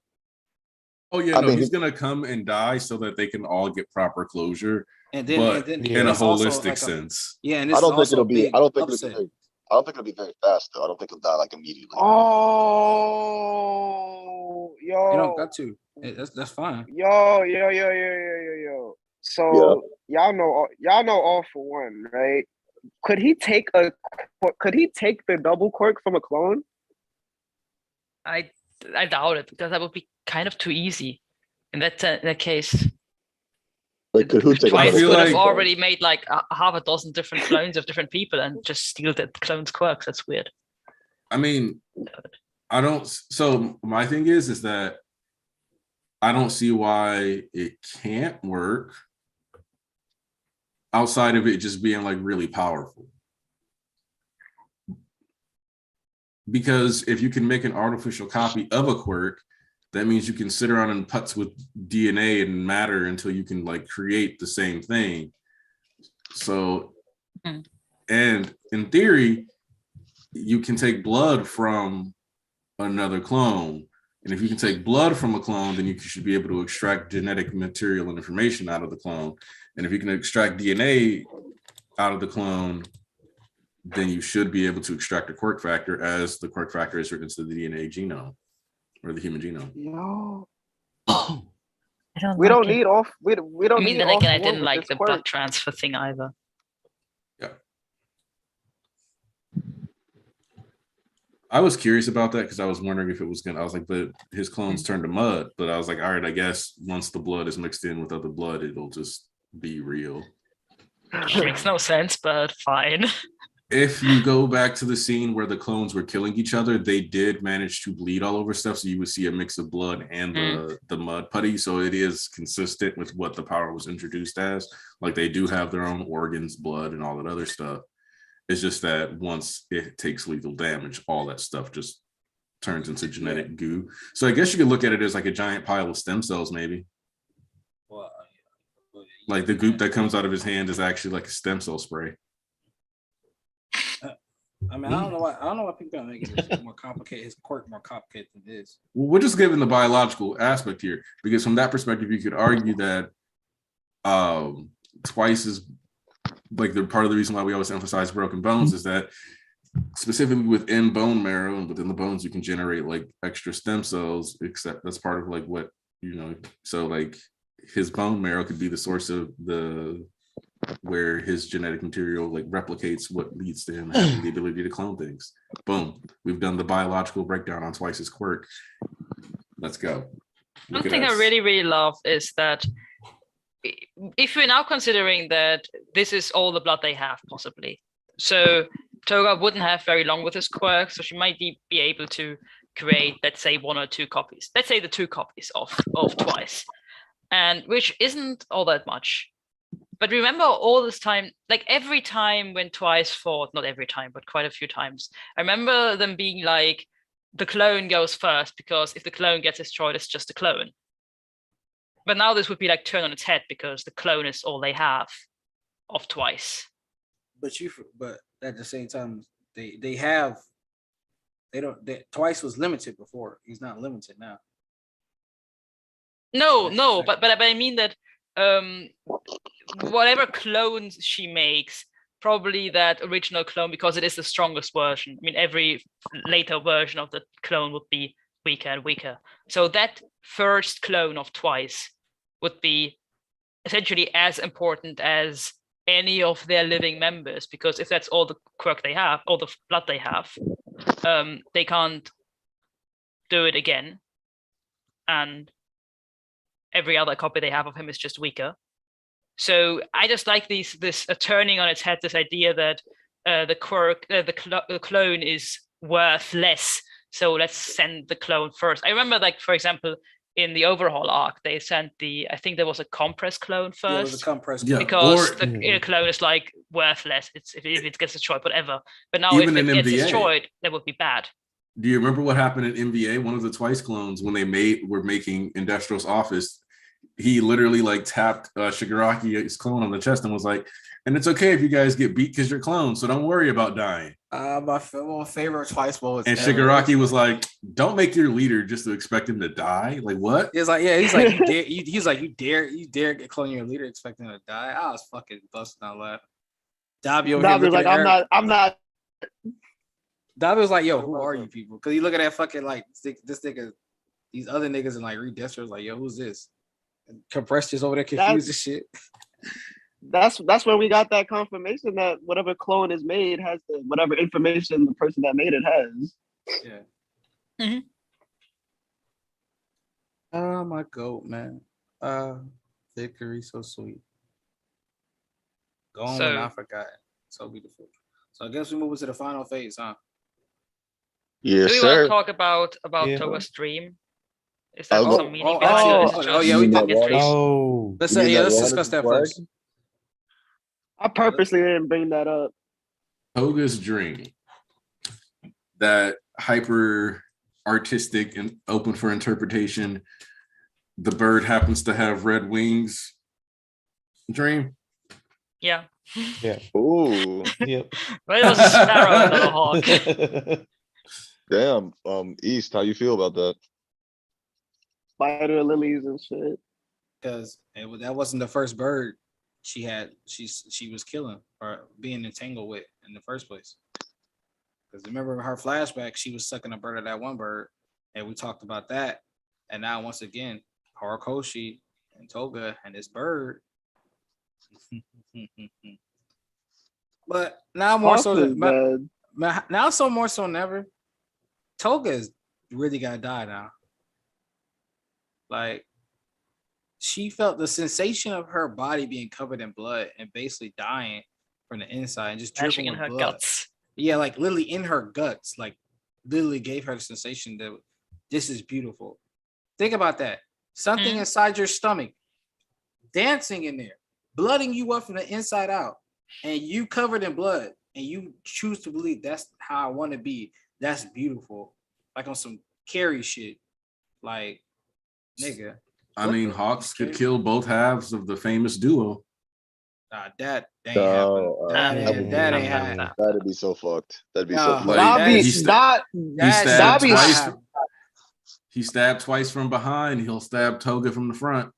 Oh yeah, he's gonna come and die so that they can all get proper closure. And then in a holistic sense. Yeah, and I don't think it'll be very fast though. I don't think he'll die like immediately. Oh, yo. You don't got to. That's fine. Yo. So y'all know all for one, right? Could he take the double quirk from a clone? I doubt it because that would be kind of too easy. in that case, Like, could who take Twice feel could have like- already made like half a dozen different clones of different people and just steal the clones' quirks. That's weird. I mean, I don't. So my thing is that I don't see why it can't work outside of it just being like really powerful. Because if you can make an artificial copy of a quirk, that means you can sit around and putz with DNA and matter until you can like create the same thing. So, and in theory, you can take blood from another clone. And if you can take blood from a clone, then you should be able to extract genetic material and information out of the clone. And if you can extract DNA out of the clone, then you should be able to extract a quirk factor, as the quirk factor is written into the DNA genome or the human genome. No, I don't we like don't it. need off. We don't I mean, need then off again, I one didn't with like this the quirk. blood transfer thing either. Yeah. I was curious about that because I was wondering if it was gonna, I was like, but his clones turned to mud. But I was like, all right, I guess once the blood is mixed in with other blood, it'll just be real. Which makes no sense, but fine. If you go back to the scene where the clones were killing each other, they did manage to bleed all over stuff. So you would see a mix of blood and the mud putty. So it is consistent with what the power was introduced as. Like they do have their own organs, blood, and all that other stuff. It's just that once it takes lethal damage, all that stuff just turns into genetic goo. So I guess you could look at it as like a giant pile of stem cells, maybe. Well, Like the goop that comes out of his hand is actually like a stem cell spray. I mean, I don't know why people are making this more complicated, his quirk more complicated than this. Well, we're just given the biological aspect here, because from that perspective, you could argue that Twice is like the part of the reason why we always emphasize broken bones is that specifically within bone marrow and within the bones, you can generate like extra stem cells, except that's part of like what, you know, so like his bone marrow could be the source of where his genetic material like replicates what leads to him having the ability to clone things. Boom. We've done the biological breakdown on Twice's quirk. Let's go. One thing I really, really love is that if we're now considering that this is all the blood they have, possibly. So Toga wouldn't have very long with his quirk, so she might be able to create, let's say, 1 or 2 copies. Let's say the 2 copies of Twice, and which isn't all that much. But remember all this time, like every time when Twice fought, not every time, but quite a few times, I remember them being like, the clone goes first, because if the clone gets destroyed, it's just a clone. But now this would be like turned on its head, because the clone is all they have of Twice. But at the same time, Twice was limited before. He's not limited now. No, but I mean that whatever clones she makes, probably that original clone, because it is the strongest version. I mean, every later version of the clone would be weaker and weaker. So that first clone of Twice would be essentially as important as any of their living members, because if that's all the quirk they have, all the blood they have, they can't do it again. And every other copy they have of him is just weaker. So I just like this turning on its head, this idea that the quirk, the clone is worth less. So let's send the clone first. I remember, like, for example, in the overhaul arc, they sent I think there was a compressed clone first. Yeah, it was a compressed clone. Because the clone is like worth less. If it gets destroyed, whatever. But now if it gets destroyed, that would be bad. Do you remember what happened in MVA? One of the Twice clones, when they were making Industrial's office, he literally like tapped Shigaraki, his clone, on the chest and was like, and it's okay if you guys get beat because you're clones, so don't worry about dying. My favorite Twice moments. And Shigaraki was like, don't make your leader just to expect him to die. Like, what? He's like, yeah, he's like, you dare get clone your leader expecting him to die. I was fucking busting out laughing. Dabi was like, I'm not. Dabi was like, yo, who are you people? Because you look at that fucking like this nigga, these other niggas in like Redistro, like, yo, who's this? And Compressed just over there confused as shit. That's when we got that confirmation that whatever clone is made has whatever information the person that made it has. Yeah. Mm-hmm. My goat, man. Victory, so sweet. Gone So- but not forgotten. So beautiful. So I guess we move into the final phase, huh? Yes, Do we want sir. to talk about Yeah. Toga's dream? Is that Oh, some meaning oh, behind it? Or is oh, it oh, just yeah, we talk- history? Oh, Let's You mean say, yeah, that let's one discuss is that flag? first. I purposely didn't bring that up. Toga's dream, that hyper artistic and open for interpretation. The bird happens to have red wings. Dream. Yeah. yeah. Ooh, Yep. But it was a sparrow, not a hawk. damn. East, how you feel about that? Spider lilies and shit. Because that wasn't the first bird she was killing or being entangled with in the first place. Because remember her flashback, she was sucking a bird of that one bird, and we talked about that. And now once again, Horikoshi and Toga and this bird. But now more Hawks so is than dead. now, so more so than ever, Toga's really gotta die now. Like, she felt the sensation of her body being covered in blood and basically dying from the inside and just Flashing dripping in with her blood. guts. Yeah, like literally in her guts, like literally gave her the sensation that this is beautiful. Think about that. Something Mhm. inside your stomach, dancing in there, blooding you up from the inside out, and you covered in blood, and you choose to believe that's how I want to be. That's beautiful. Like on some Carrie shit. Like, nigga. I What mean, the- Hawks could okay. kill both halves of the famous duo. That ain't No, happening. That ain't nah. happening. That'd be so fucked. That'd be so. No, Like, Dabi, he sta- Da- he stabbed Dabi- twice. He stabbed twice from behind. He'll stab Toga from the front.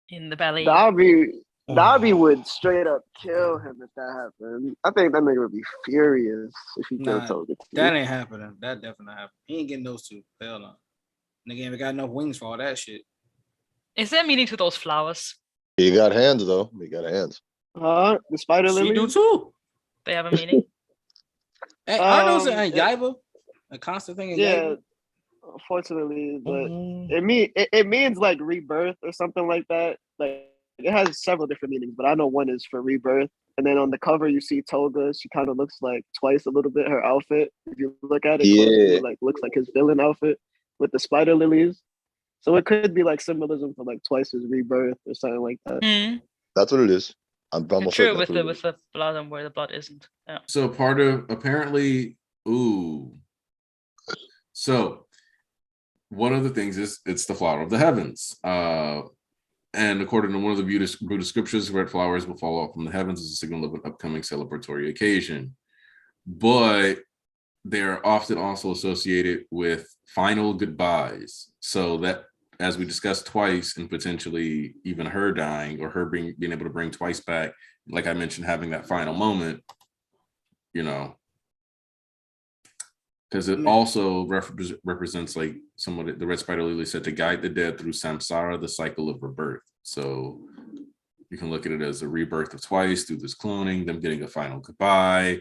In the belly. Dabi would straight up kill him if that happened. I think that nigga would be furious if he killed Nah, Toga. that ain't happening. That definitely not happening. He ain't getting those two. Hell no. Nigga ain't got enough wings for all that shit. Is there meaning to those flowers? He got hands though. He got hands. The spider She lily? do too. They have a meaning? Hey, aren't those in it- Yaiba? A constant thing in Yeah, Yaiba? unfortunately, but Mm, it means like rebirth or something like that. Like it has several different meanings, but I know one is for rebirth. And then on the cover, you see Toga. She kind of looks like Twice a little bit. Her outfit, if you look at it closely, Yeah. it like looks like his villain outfit with the spider lilies. So it could be like symbolism for like Twice's rebirth or something like that. Hmm. That's what it is. I'm almost True, certain with that's what the it is. blood and where the blood isn't. Yeah. So part of apparently, so one of the things is it's the flower of the heavens. And according to one of the Buddhist scriptures, red flowers will fall off from the heavens as a signal of an upcoming celebratory occasion. But they're often also associated with final goodbyes. So that, as we discussed Twice, and potentially even her dying or her being able to bring Twice back, like I mentioned, having that final moment, you know, because it also represents like someone, the red spider lily said, to guide the dead through samsara, the cycle of rebirth. So you can look at it as a rebirth of Twice through this cloning, them getting a final goodbye,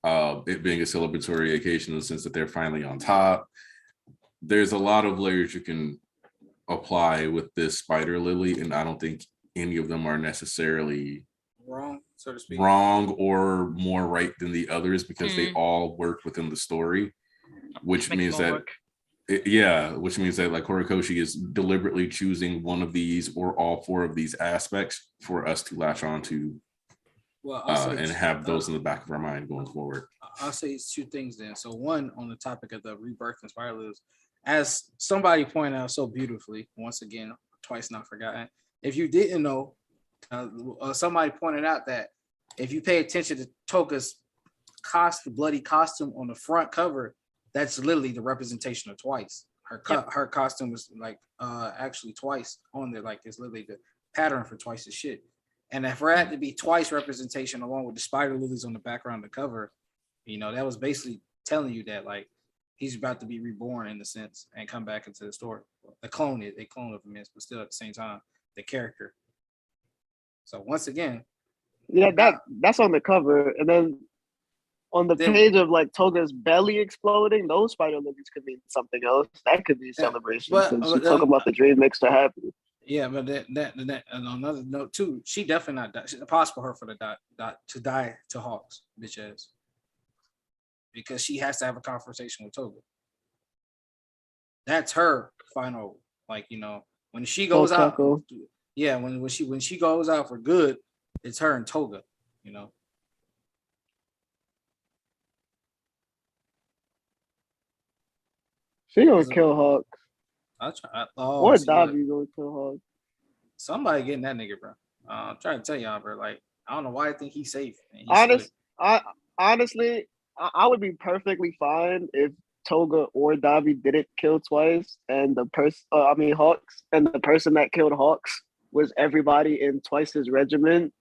it being a celebratory occasion in the sense that they're finally on top. There's a lot of layers you can apply with this spider lily, and I don't think any of them are necessarily Wrong, so to speak. wrong or more right than the others, because they all work within the story, which means that which means that like Horikoshi is deliberately choosing one of these or all four of these aspects for us to latch on to, Well, and have those in the back of our mind going forward. I'll say two things then. So one, on the topic of the rebirth and spiral, as somebody pointed out so beautifully, once again, Twice not forgotten. If you didn't know, somebody pointed out that if you pay attention to Toga's bloody costume on the front cover, that's literally the representation of Twice. Her costume was like actually Twice on there, like it's literally the pattern for Twice's shit. And if there had to be Twice representation along with the spider lilies on the background of the cover, you know, that was basically telling you that like he's about to be reborn in a sense and come back into the story. They clone of him, but still at the same time, the character. So once again, that's on the cover, and then on the page of like Toga's belly exploding, those spider lilies could mean something else. That could be a celebration because you talk about the dream makes her happy. Yeah, but that on another note too, she definitely not die. It's impossible for her for the to die to Hawks, bitch ass, because she has to have a conversation with Toga. That's her final, like, you know, when she goes out. Yeah, when she goes out for good, it's her and Toga, you know. She gonna kill Hawks. Or Dabi gonna kill Hawks. Somebody getting that nigga, bro. I'm trying to tell y'all, bro. Like, I don't know why I think he's safe. Honestly, I would be perfectly fine if Toga or Dabi didn't kill Twice, and the Hawks, and the person that killed Hawks was everybody in Twice's regiment,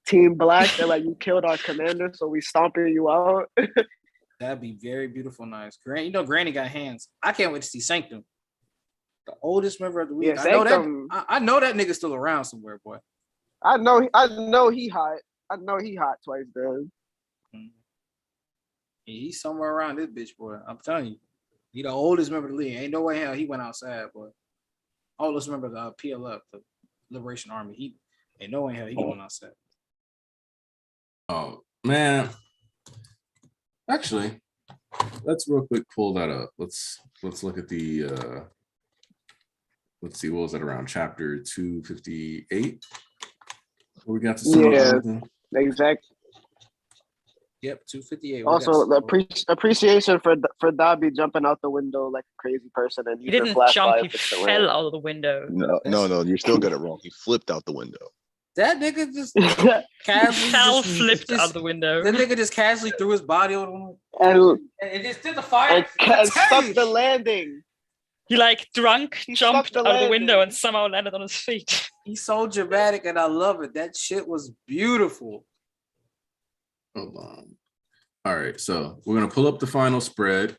Team Black. They're like, you killed our commander, so we stomping you out. That'd be very beautiful, nice. You know, Granny got hands. I can't wait to see Sanctum, the oldest member of the week. Yeah, I know that nigga's still around somewhere, boy. I know he hot. I know he hot. Twice does. He's somewhere around this bitch, boy. I'm telling you, he the oldest member of the league. Ain't no way hell he went outside, boy. Oldest member of the PLF, the Liberation Army. He ain't no way hell he went outside. Oh man. Actually, let's real quick pull that up. Let's look at the let's see, what was that, around chapter 258? We got to see exactly. Yep, 258. Also, the appreciation for Dabi jumping out the window like a crazy person, and he didn't jump, he fell out of the window. No, you still got it wrong. He flipped out the window. That nigga just casually flipped out the window. That nigga just casually threw his body on and just did the fire and stuck the landing. He like jumped out of the window and somehow landed on his feet. He's so dramatic and I love it. That shit was beautiful. Hold on. All right, so we're gonna pull up the final spread.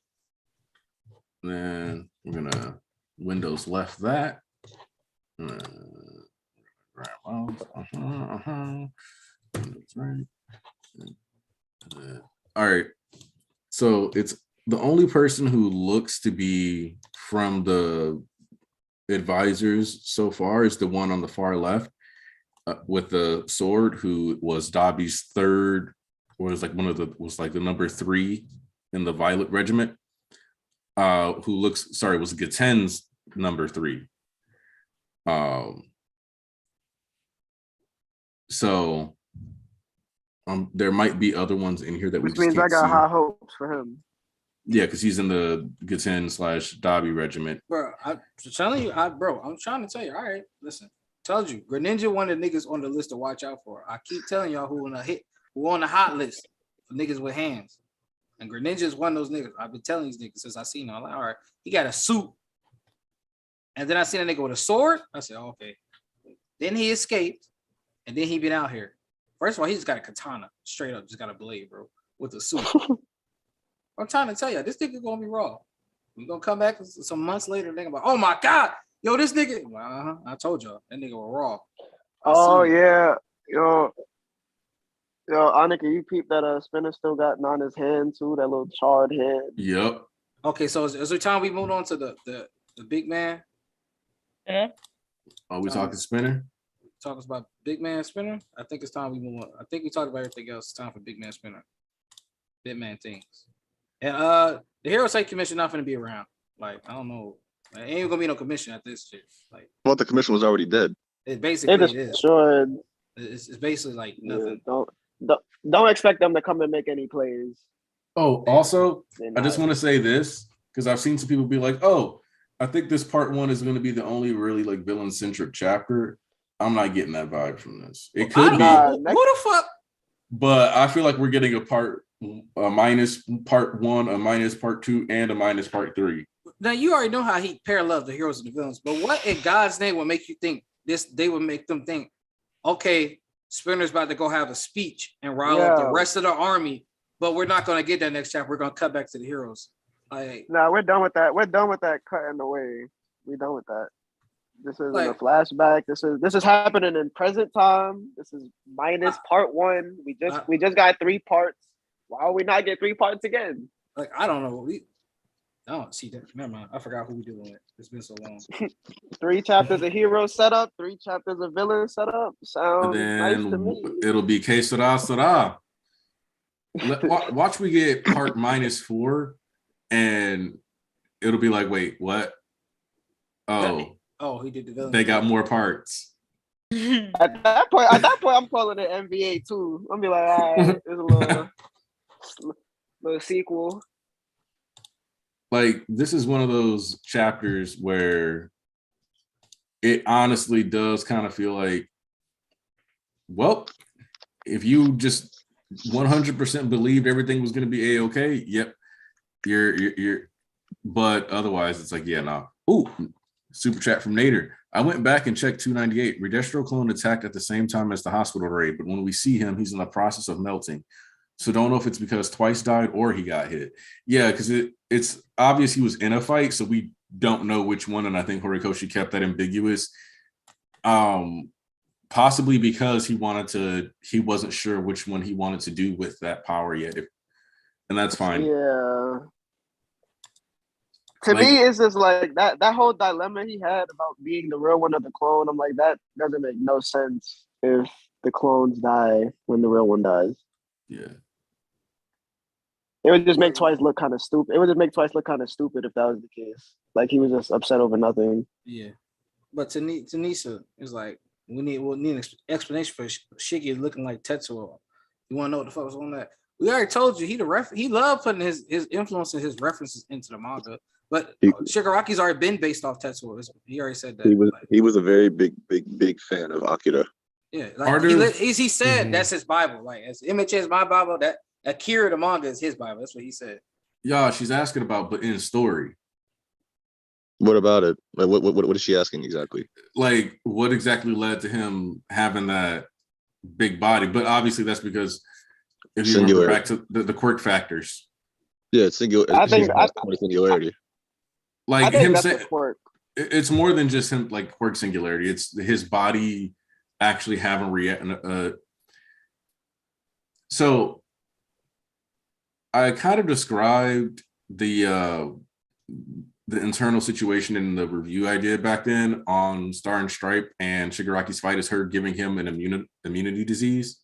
Then we're gonna Windows left that. That's right. All right. So it's the only person who looks to be from the advisors so far is the one on the far left with the sword, who was Dabi's third, or was like the number 3 in the Violet Regiment. Was Gaten's number 3. So there might be other ones in here that which means I got high hopes for him. Yeah, because he's in the Gaten/Dabi regiment. Bro, I'm telling you, I'm trying to tell you. All right, listen. Told you, Greninja one of the niggas on the list to watch out for. I keep telling y'all who on the hot list for niggas with hands. And Greninja is one of those niggas. I've been telling these niggas since I seen him. I'm like, all right, he got a suit. And then I seen a nigga with a sword. I said, oh, okay. Then he escaped. And then he been out here. First of all, he just got a katana. Straight up, just got a blade, bro. With a suit. I'm trying to tell you, this nigga gonna be raw. We gonna come back some months later, nigga, like, oh my God, yo, this nigga. I told y'all, that nigga was raw. Oh yeah, yo, Annika, you peeped that Spinner still got Nana's hand too, that little charred hand. Yep. Okay, so is there time we moved on to the big man? Yeah. Are we talking Spinner? Talking about big man Spinner? I think it's time we move on. I think we talked about everything else. It's time for big man Spinner. Big man things. And the Hero Site Commission not gonna be around. Like, I don't know. Like, ain't gonna be no commission at this shit. Like, well, the commission was already dead. It basically destroyed. It's basically like nothing. Yeah, don't expect them to come and make any plays. Oh, also, I just want to say this because I've seen some people be like, "Oh, I think this part 1 is going to be the only really like villain centric chapter." I'm not getting that vibe from this. It could be. Who the fuck? But I feel like we're getting a minus part 1, a minus part 2, and a minus part 3. Now you already know how he parallels the heroes and the villains, but what in God's name would make you think this? They would make them think, okay, Spinner's about to go have a speech and rile up the rest of the army, but we're not going to get that next chapter. We're going to cut back to the heroes. Like, no, we're done with that. We're done with that cutting away. We're done with that. This isn't like, a flashback. This is happening in present time. This is minus part 1. We just got 3 parts. Why would we not get 3 parts again? Like, I don't know. I don't see that. Never mind. I forgot who we dealing with. It's been so long. 3 chapters of hero setup, 3 chapters of villain setup. And Sounds nice to then me. it'll be que sera. Watch we get part -4, and it'll be like, wait, what? He did the villain. They got more parts. At that point, I'm calling it NBA too. I'm be like, all right, there's a little sequel. Like, this is one of those chapters where it honestly does kind of feel like, well, if you just 100% believed everything was going to be a-okay, yep, you're, but otherwise it's like, yeah, no. Ooh, super chat from Nader. I went back and checked 298. Redestro clone attacked at the same time as the hospital raid, but when we see him, he's in the process of melting. So don't know if it's because Twice died or he got hit. Yeah, because it's obvious he was in a fight, so we don't know which one, and I think Horikoshi kept that ambiguous. Possibly because he wasn't sure which one he wanted to do with that power yet. And that's fine. Yeah. To me, it's just like that whole dilemma he had about being the real one or the clone. I'm like, that doesn't make no sense if the clones die when the real one dies. Yeah. It would just make Twice look kind of stupid. It would just make Twice look kind of stupid if that was the case. Like, he was just upset over nothing. Yeah. But Tanisha is like, we'll need an explanation for Shiggy looking like Tetsuo. You want to know what the fuck was on that? We already told you he loved putting his influence and his references into the manga. But Shigaraki's already been based off Tetsuo. He already said that. He was a very big fan of Akira. Yeah, like he said that's his Bible. Like, as MHA is my Bible, that Akira the manga is his Bible. That's what he said. Yeah, she's asking about, but in story. What about it? Like, what is she asking exactly? Like, what exactly led to him having that big body? But obviously, that's because if you remember back to the quirk factors. Yeah, it's singular. I think singularity. Like him saying, it's more than just him like quirk singularity. It's his body actually having so I kind of described the internal situation in the review I did back then on Star and Stripe and Shigaraki's fight as her giving him an immunity disease,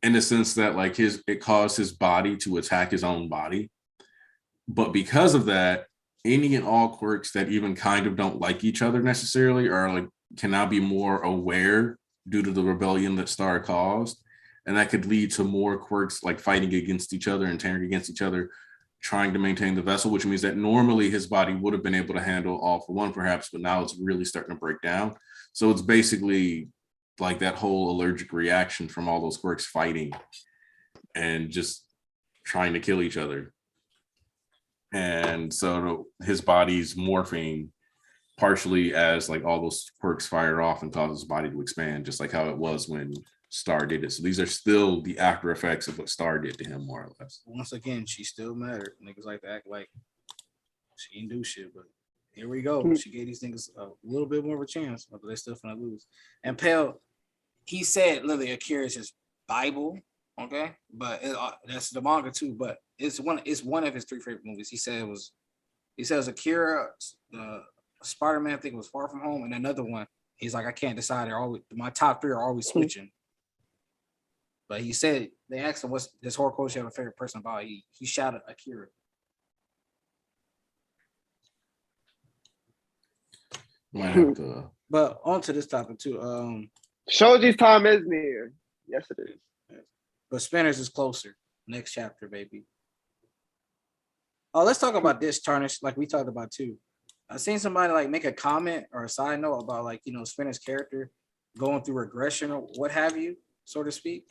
in the sense that like it caused his body to attack his own body. But because of that, any and all quirks that even kind of don't like each other necessarily are like can now be more aware due to the rebellion that Star caused. And that could lead to more quirks like fighting against each other and tearing against each other, trying to maintain the vessel, which means that normally his body would have been able to handle all for one perhaps, but now it's really starting to break down. So it's basically like that whole allergic reaction from all those quirks fighting and just trying to kill each other. And so his body's morphing partially as like all those quirks fire off and cause his body to expand, just like how it was when Star did it. So these are still the after effects of what Star did to him, more or less. Once again, she still mattered. Niggas like to act like she didn't do shit, but here we go. She gave these niggas a little bit more of a chance, but they're still gonna lose. And Pale, he said literally Akira is his Bible, okay? But that's the manga too. But it's one of his 3 favorite movies. He says Akira, Spider-Man, I think it was Far From Home, and another one. He's like, I can't decide. My top 3 are always switching. But he said they asked him what's this Horikoshi have a favorite person about. He shouted Akira. Might have to. But on to this topic too. Shoji's time is near. Yes, it is. But Spinner's is closer. Next chapter, baby. Oh, let's talk about this Tarnish, like we talked about too. I seen somebody like make a comment or a side note about like, you know, Spinner's character going through regression or what have you, so to speak.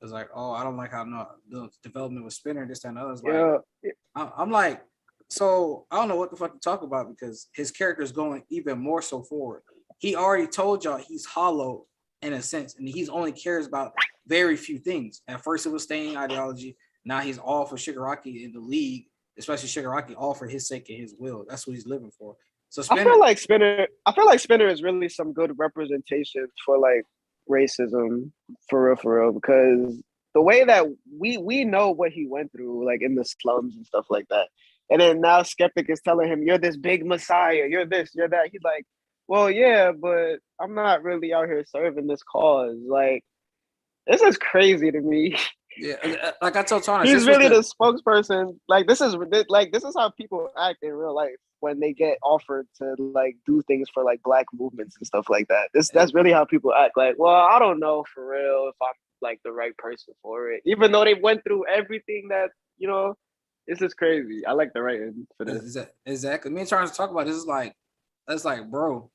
It's like, oh, I don't like how the development with Spinner, this, that, and others. Like, yeah. I'm like, so I don't know what the fuck to talk about because his character is going even more so forward. He already told y'all he's hollow in a sense, and he's only cares about very few things. At first, it was staying ideology. Now he's all for Shigaraki in the league, especially Shigaraki, all for his sake and his will. That's what he's living for. So Spinner, I feel like Spinner is really some good representation for like racism for real, because the way that we know what he went through, like in the slums and stuff like that. And then now Skeptic is telling him, "You're this big messiah. You're this. You're that." He's like, "Well, yeah, but I'm not really out here serving this cause. Like, this is crazy to me." Yeah, like I told Thomas, he's really the spokesperson. Like this is how people act in real life when they get offered to like do things for like black movements and stuff like that. That's really how people act. Like, well, I don't know for real if I'm like the right person for it, even though they went through everything that This is crazy. I like the writing for this. Exactly. Me and Charles talk about this. It's like, bro,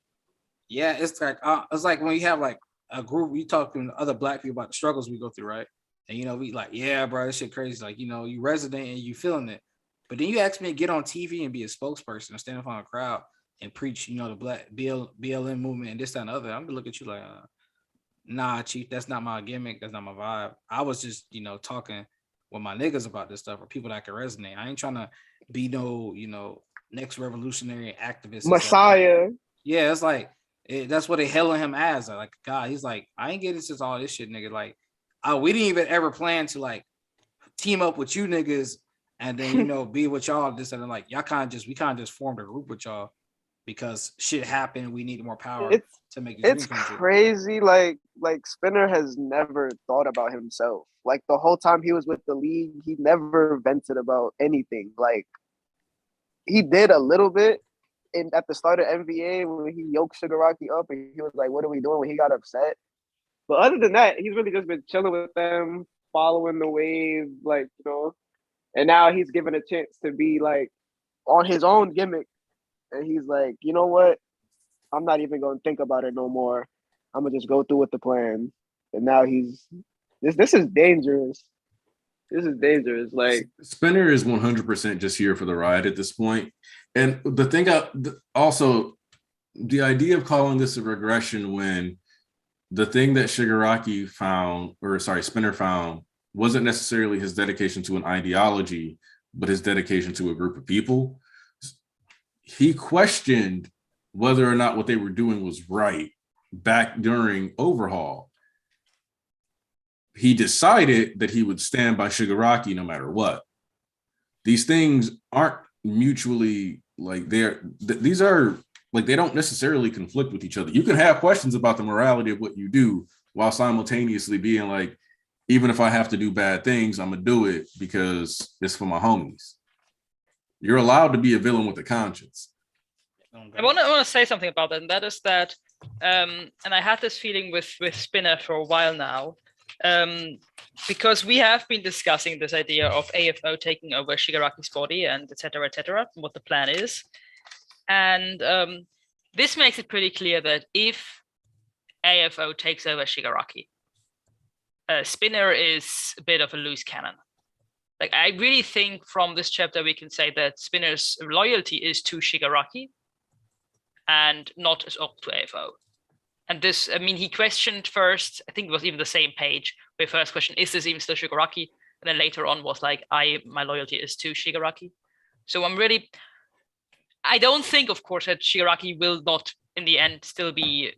yeah, it's like when you have like a group, we talking to other black people about the struggles we go through, right? And we like, yeah, bro, this shit crazy. Like, you resonate and you feeling it. But then you ask me to get on TV and be a spokesperson and stand in front of a crowd and preach, the black BLM movement and this, that, and the other. I'm gonna look at you like, nah, chief, that's not my gimmick. That's not my vibe. I was just, talking with my niggas about this stuff or people that can resonate. I ain't trying to be no, next revolutionary activist. Messiah. Yeah, it's like, that's what they hailing him as. Like, God, he's like, I ain't getting into all this shit, nigga. Like, we didn't even ever plan to like team up with you niggas and then, be with y'all this and like, we kind of just formed a group with y'all because shit happened. We need more power to make it's crazy. Like Spinner has never thought about himself. Like the whole time he was with the league, he never vented about anything. Like he did a little bit at the start of NBA when he yoked Shigaraki up and he was like, "What are we doing?" when he got upset. But other than that, he's really just been chilling with them, following the wave, like, and now he's given a chance to be like on his own gimmick. And he's like, you know what? I'm not even going to think about it no more. I'm going to just go through with the plan. And now this is dangerous. This is dangerous. Like Spinner is 100% just here for the ride at this point. And the thing also, the idea of calling this a regression when the thing that Spinner found wasn't necessarily his dedication to an ideology, but his dedication to a group of people. He questioned whether or not what they were doing was right back during Overhaul. He decided that he would stand by Shigaraki no matter what. These things aren't mutually like these are like they don't necessarily conflict with each other. You can have questions about the morality of what you do while simultaneously being like, even if I have to do bad things, I'm gonna do it because it's for my homies. You're allowed to be a villain with a conscience. I want to say something about that, and that is that, and I had this feeling with Spinner for a while now, because we have been discussing this idea of AFO taking over Shigaraki's body and etc., what the plan is. And this makes it pretty clear that if AFO takes over Shigaraki, Spinner is a bit of a loose cannon. Like, I really think from this chapter we can say that Spinner's loyalty is to Shigaraki and not as up to AFO. And this, I mean, he questioned first, I think it was even the same page, where first question, is this even still Shigaraki? And then later on was like, my loyalty is to Shigaraki. So I don't think, of course, that Shigaraki will not, in the end, still be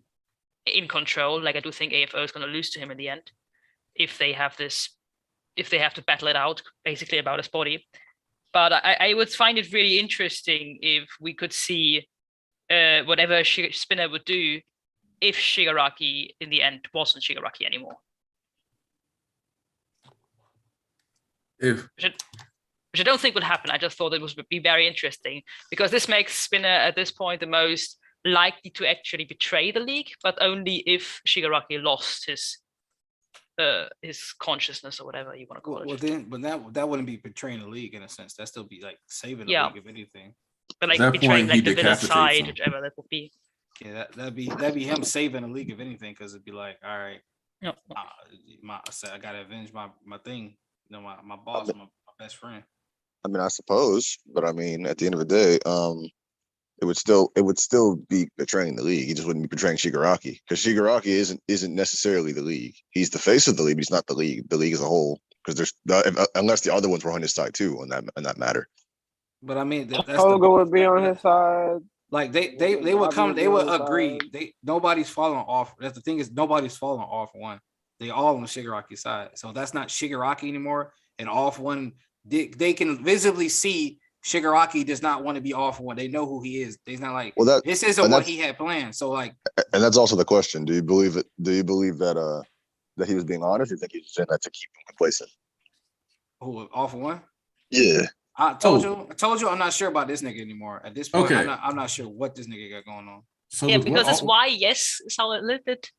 in control. Like, I do think AFO is going to lose to him in the end, if they have to battle it out, basically, about his body. But I would find it really interesting if we could see whatever Spinner would do if Shigaraki, in the end, wasn't Shigaraki anymore. Which I don't think would happen. I just thought it would be very interesting, because this makes Spinner at this point the most likely to actually betray the league, but only if Shigaraki lost his consciousness or whatever you want to call it. Well, then, but that wouldn't be betraying the league in a sense. That'd still be like saving the league, if anything. But like betraying like the villain side, whichever that would be. Yeah, that'd be him saving the league, if anything, because it'd be like, all right, I gotta avenge my thing, my boss, my best friend. I mean, I suppose, but I mean, at the end of the day, it would still be betraying the league. He just wouldn't be betraying Shigaraki, because Shigaraki isn't necessarily the league. He's the face of the league, but he's not the league. The league as a whole, because unless the other ones were on his side too on that matter. But I mean, Toga would be on his side. Like they would come, they would agree. Nobody's falling off. That's the thing, is nobody's falling off one. They all on Shigaraki's side. So that's not Shigaraki anymore. And All For One, they can visibly see Shigaraki does not want to be All For One. They know who he is. He's not like, well, this isn't what he had planned. So like, and that's also the question. Do you believe it? Do you believe that that he was being honest? Or do you think he was saying that to keep him complacent? Who, All For One? Yeah. I told you I'm not sure about this nigga anymore. At this point, Okay. I'm not sure what this nigga got going on. So yeah, because it's why yes is how it lived.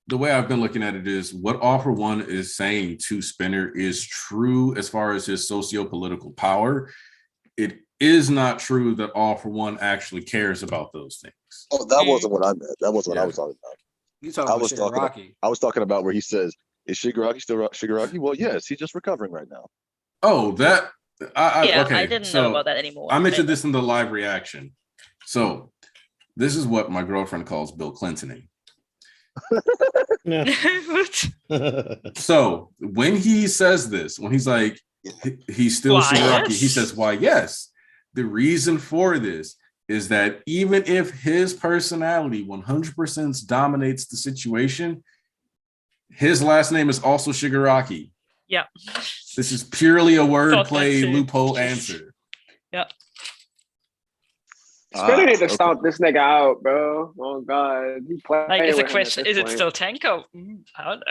The way I've been looking at it is what All For One is saying to Spinner is true as far as his socio-political power. It is not true that All For One actually cares about those things. Oh, that wasn't what I meant. That wasn't what I was talking about. You talking about Shigaraki? I was talking about where he says, "Is Shigaraki still Shigaraki?" Well, yes, he's just recovering right now. Oh, that. Okay. I didn't know about that anymore. I mentioned this in the live reaction. So this is what my girlfriend calls Bill Clintoning. So when he says this, when he's like, he's still Shigaraki, he says, why, yes. The reason for this is that even if his personality 100% dominates the situation, his last name is also Shigaraki. Yeah. This is purely a wordplay loophole answer. Yeah. Spinner need to stomp this nigga out, bro. Oh god, he playing. Like, it's a question: is it still Tenko? I don't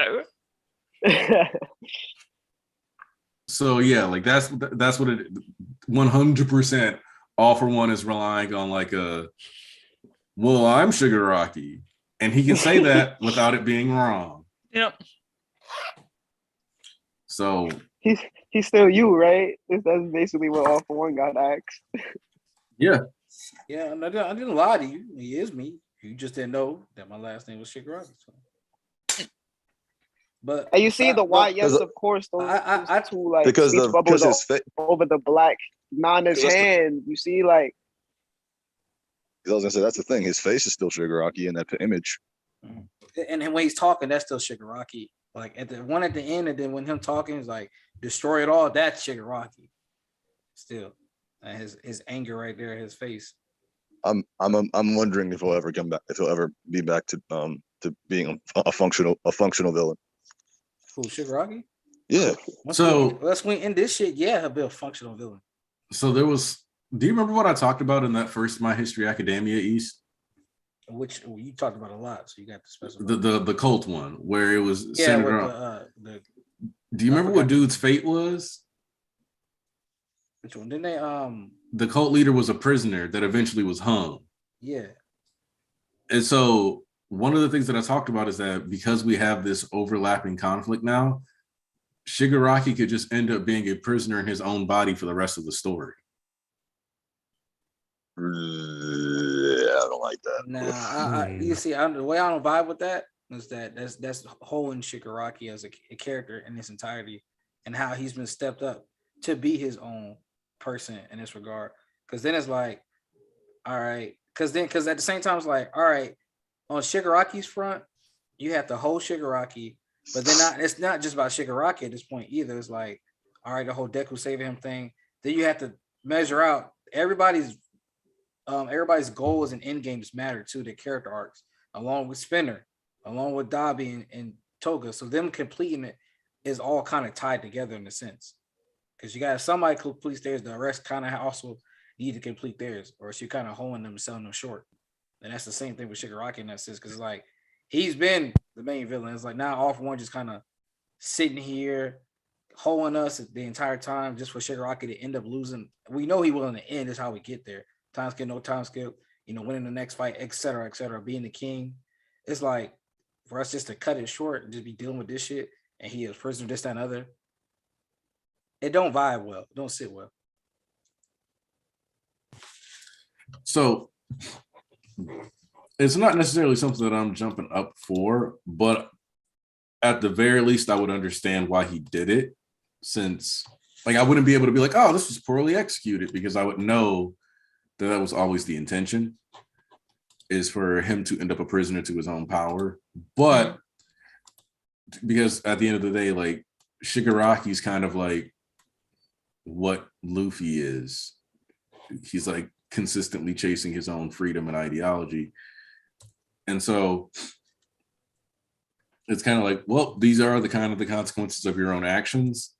know. So yeah, like that's what it. 100% All For One is relying on like a. Well, I'm Shigaraki, and he can say that without it being wrong. Yep. So he's still you, right? That's basically what All For One got asked. Yeah. Yeah, I didn't lie to you. He is me. You just didn't know that my last name was Shigaraki. So. But and you see the why? Yes, of course. Those two like because his face over the black Nana's hand. You see, like. I was gonna say that's the thing. His face is still Shigaraki in that image. And when he's talking, that's still Shigaraki. Like at the one at the end, and then when him talking is like destroy it all. That's Shigaraki. Still. And his anger right there, his face. I'm wondering if he'll ever come back. If he'll ever be back to being a functional villain. Who, Shigaraki? Yeah. Let's win in this shit. Yeah, he'll be a functional villain. So there was. Do you remember what I talked about in that first My History Academia East? Which you talked about a lot, so you got to specify. The cult one where it was centered around. Do you remember what dude's fate was? Which one? Didn't they the cult leader was a prisoner that eventually was hung. Yeah. And so one of the things that I talked about is that because we have this overlapping conflict now, Shigaraki could just end up being a prisoner in his own body for the rest of the story. Yeah, I don't like that. Nah, you see, the way I don't vibe with that is that that's holding Shigaraki as a character in its entirety and how he's been stepped up to be his own person in this regard. Because then it's like, all right, because at the same time it's like, all right, on Shigaraki's front, you have to hold Shigaraki, but then it's not just about Shigaraki at this point either. It's like, all right, the whole Deku saving him thing. Then you have to measure out everybody's goals and end games matter too, their character arcs, along with Spinner, along with Dabi and Toga. So them completing it is all kind of tied together in a sense. Because you got somebody complete theirs, the rest kind of also need to complete theirs, or else you're kind of holding them, selling them short. And that's the same thing with Shigaraki in that sense, because it's like he's been the main villain. It's like now All For One just kind of sitting here, holding us the entire time just for Shigaraki to end up losing. We know he will in the end, is how we get there. Time skip, no time skip, winning the next fight, etc., being the king. It's like for us just to cut it short and just be dealing with this shit, and he is prisoner, this, that, and other. It don't vibe well. It don't sit well. So it's not necessarily something that I'm jumping up for, but at the very least, I would understand why he did it, since like I wouldn't be able to be like, oh, this was poorly executed, because I would know that was always the intention, is for him to end up a prisoner to his own power. But because at the end of the day, like Shigaraki's kind of like what Luffy is. He's like consistently chasing his own freedom and ideology. And so it's kind of like, well, these are the kind of the consequences of your own actions.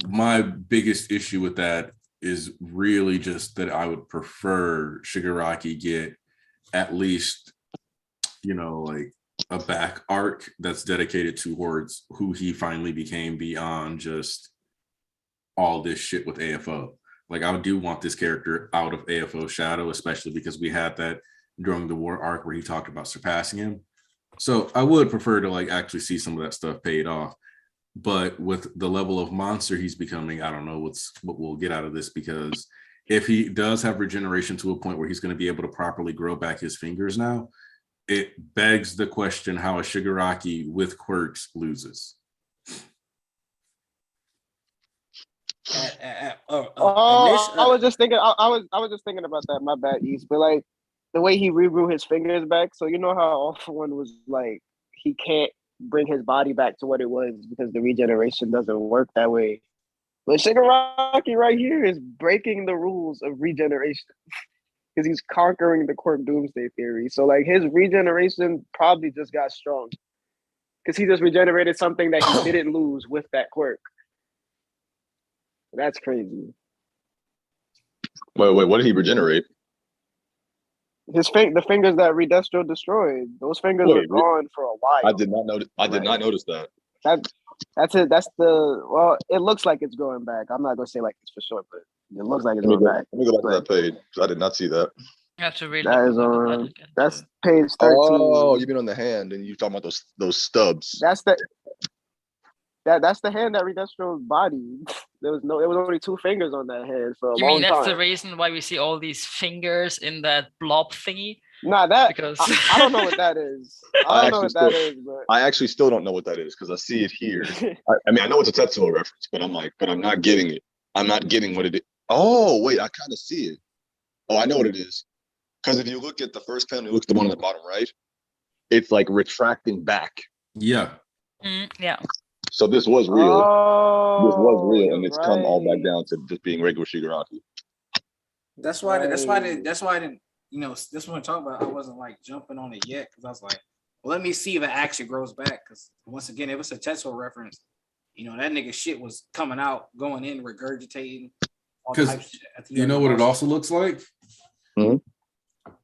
My biggest issue with that is really just that I would prefer Shigaraki get at least, like a back arc that's dedicated towards who he finally became beyond just all this shit with AFO. Like, I do want this character out of AFO shadow, especially because we had that during the war arc where he talked about surpassing him. So I would prefer to like actually see some of that stuff paid off. But with the level of monster he's becoming, I don't know what we'll get out of this, because if he does have regeneration to a point where he's going to be able to properly grow back his fingers now, it begs the question how a Shigaraki with quirks loses. I was just thinking. I was just thinking about that. My bad, East. But like the way he regrew his fingers back. So you know how Awful One was like he can't bring his body back to what it was because the regeneration doesn't work that way. But Shigaraki right here is breaking the rules of regeneration because he's conquering the quirk doomsday theory. So like his regeneration probably just got strong because he just regenerated something that he didn't lose with that quirk. That's crazy. Wait, what did he regenerate? The fingers that Redestro destroyed. Those fingers were gone for a while. I did not notice. I did not notice that. That's it. Well, it looks like it's going back. I'm not gonna say like it's for sure, but it looks like it's going back. Let me go back to that page because I did not see that. You have to read that. Is on. That's page 13. Oh, you mean on the hand, and you're talking about those stubs. That's the hand that Redestro's body. It was only 2 fingers on that hand for a long time. You mean that's the reason why we see all these fingers in that blob thingy? Nah, because I don't know what that is. I actually still don't know what that is because I see it here. I mean, I know it's a Tetsuo reference, but I'm not getting it. I'm not getting what it is. Oh, wait, I kind of see it. Oh, I know what it is. Because if you look at the first panel, you look at the one on the bottom right, it's like retracting back. Yeah. Yeah. So this was real. This was real, and it's right. come all back down to just being regular Shigaraki. That's why I didn't. That's one to talk about. I wasn't like jumping on it yet because I was like, well, let me see if it actually grows back. Because once again, if it's a Tetsuo reference, that nigga shit was coming out, going in, regurgitating. Because you know what it also looks like. Mm-hmm.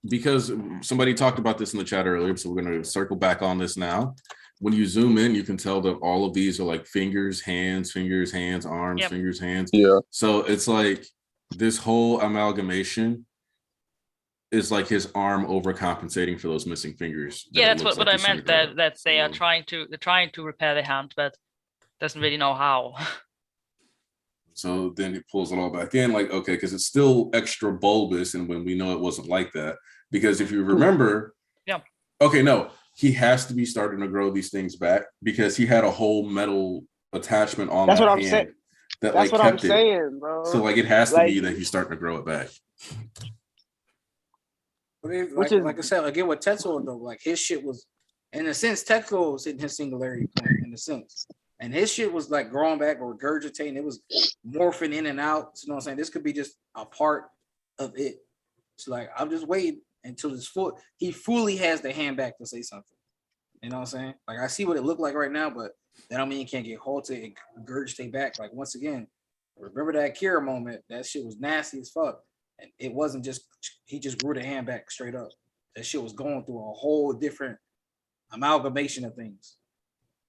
Because somebody talked about this in the chat earlier, so we're going to circle back on this now. When you zoom in, you can tell that all of these are like fingers, hands, arms, yep. fingers, hands. Yeah. So it's like this whole amalgamation is like his arm overcompensating for those missing fingers. Yeah, that's what I meant. That they are trying to repair the hand, but doesn't really know how. So then it pulls it all back in, like, okay, because it's still extra bulbous, and when we know it wasn't like that, because if you remember, he has to be starting to grow these things back because he had a whole metal attachment on that hand. Saying. That's what I'm saying, bro. So like it has to be that he's starting to grow it back. But like I said, again with Tetsuo though, like his shit was, in a sense, Tetsuo was in his singularity point, in a sense. And his shit was like growing back or regurgitating. It was morphing in and out. You know what I'm saying? This could be just a part of it. It's like, I'm just waiting until he fully has the hand back to say something. You know what I'm saying? Like, I see what it looked like right now, but that don't mean you can't get halted and regurgitate back. Like, once again, remember that Kira moment? That shit was nasty as fuck. And it wasn't just, he just grew the hand back straight up. That shit was going through a whole different amalgamation of things.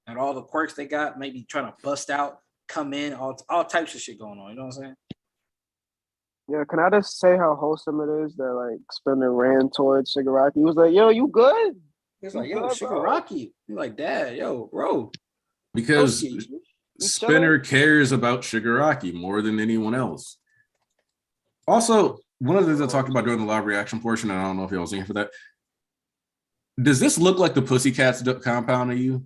And all the quirks they got, maybe trying to bust out, come in, all types of shit going on. You know what I'm saying? Yeah, can I just say how wholesome it is that like Spinner ran towards Shigaraki? He was like, "Yo, you good?" He's like, "Yo, Shigaraki." He's like, "Dad, yo, bro." Because Spinner cares about Shigaraki more than anyone else. Also, one of the things I talked about during the live reaction portion, and I don't know if y'all was in for that. Does this look like the Pussycats compound to you?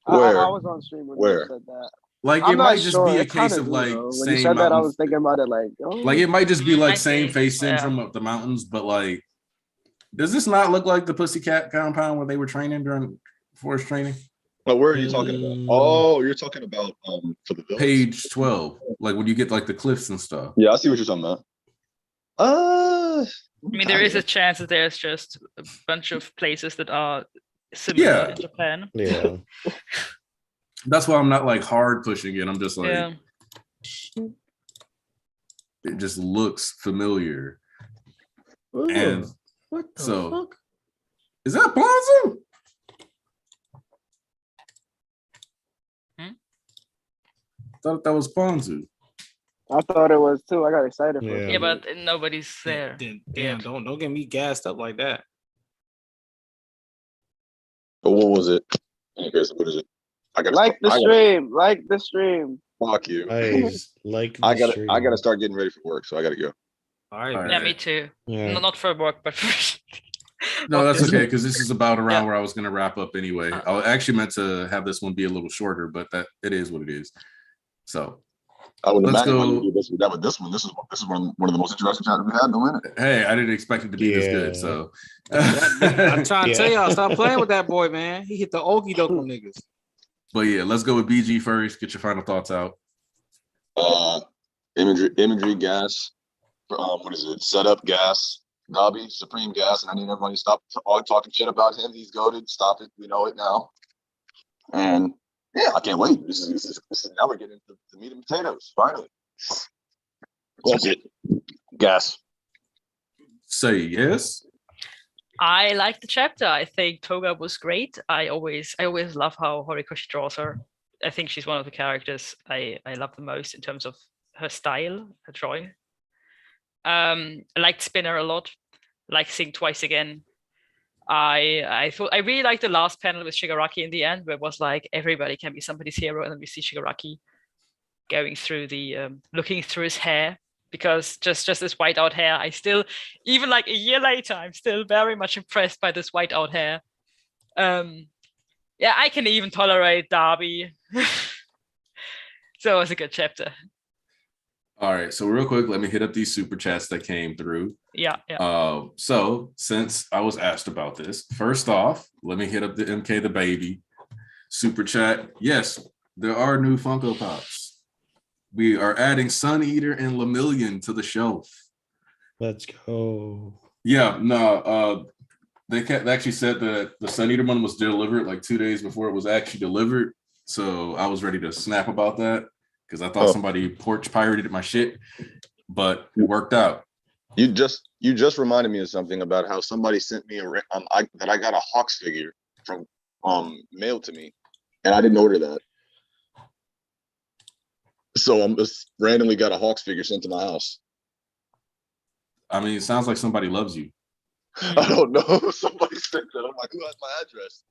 Where? I was on stream when you said that. Like it might just be a case of like when you said that, I was thinking about it like, like it might just be like same face syndrome of the mountains, but like, does this not look like the Pussycat compound where they were training during forest training? Oh, where are you talking about? Oh, you're talking about for the page 12, like when you get like the cliffs and stuff. Yeah, I see what you're talking about. I mean, there is a chance that there's just a bunch of places that are similar in Japan. Yeah. That's why I'm not like hard pushing it. I'm just like, Yeah. it just looks familiar. Ooh, And what the so- fuck? Is that Bonzo? Thought that was Bonzo. I thought it was too. I got excited for Yeah. it. Yeah, but nobody's there. Damn, don't get me gassed up like that. But what was it? Okay, so what is it? I gotta Like the I gotta- stream. Like the stream. Fuck you. Guys, like I the gotta stream. start getting ready for work, so I gotta go. All right, All Yeah, right. me too. Yeah. No, not for work, but for No, that's Obviously. okay, because this is about around Yeah. where I was going to wrap up anyway. I actually meant to have this one be a little shorter, but that it is what it is. So, I would Let's imagine when go- you do this with that with this one. This is one of the most interesting chapters we've had in a minute. hey, I didn't expect it to be this good. Yeah. So, I'm trying to tell Yeah. y'all, stop playing with that boy, man. He hit the okie doke on niggas. but yeah, let's go with BG first. Get your final thoughts out. Imagery gas. What is it? Setup gas. Dabi, supreme gas, and I need everybody to stop all talking shit about him. He's goated. Stop it. We know it now. And yeah, I can't wait. This is now we're getting into the meat and potatoes. Finally. That's it. Gas. Say yes. I like the chapter. I think Toga was great. I always love how Horikoshi draws her. I think she's one of the characters I love the most in terms of her style, her drawing. I liked Spinner a lot. Like seeing Twice again. I thought I really liked the last panel with Shigaraki in the end, where it was like everybody can be somebody's hero, and then we see Shigaraki going through the looking through his hair, because just this white out hair, I still, even like a year later, I'm still very much impressed by this white out hair. Yeah, I can even tolerate Dabi. So it was a good chapter. All right. So real quick, let me hit up these super chats that came through. Yeah. So since I was asked about this, first off, let me hit up the MK the baby super chat. Yes, there are new Funko Pops. We are adding Sun Eater and Lemillion to the shelf. Let's go. Yeah, no, they actually said that the Sun Eater one was delivered like 2 days before it was actually delivered. So I was ready to snap about that because I thought somebody porch pirated my shit, but it worked out. You just reminded me of something about how somebody sent me that I got a Hawks figure from mailed to me, and I didn't order that. So I'm just randomly got a Hawks figure sent to my house. I mean, it sounds like somebody loves you. I don't know. Somebody sent that. I'm like, who has my address?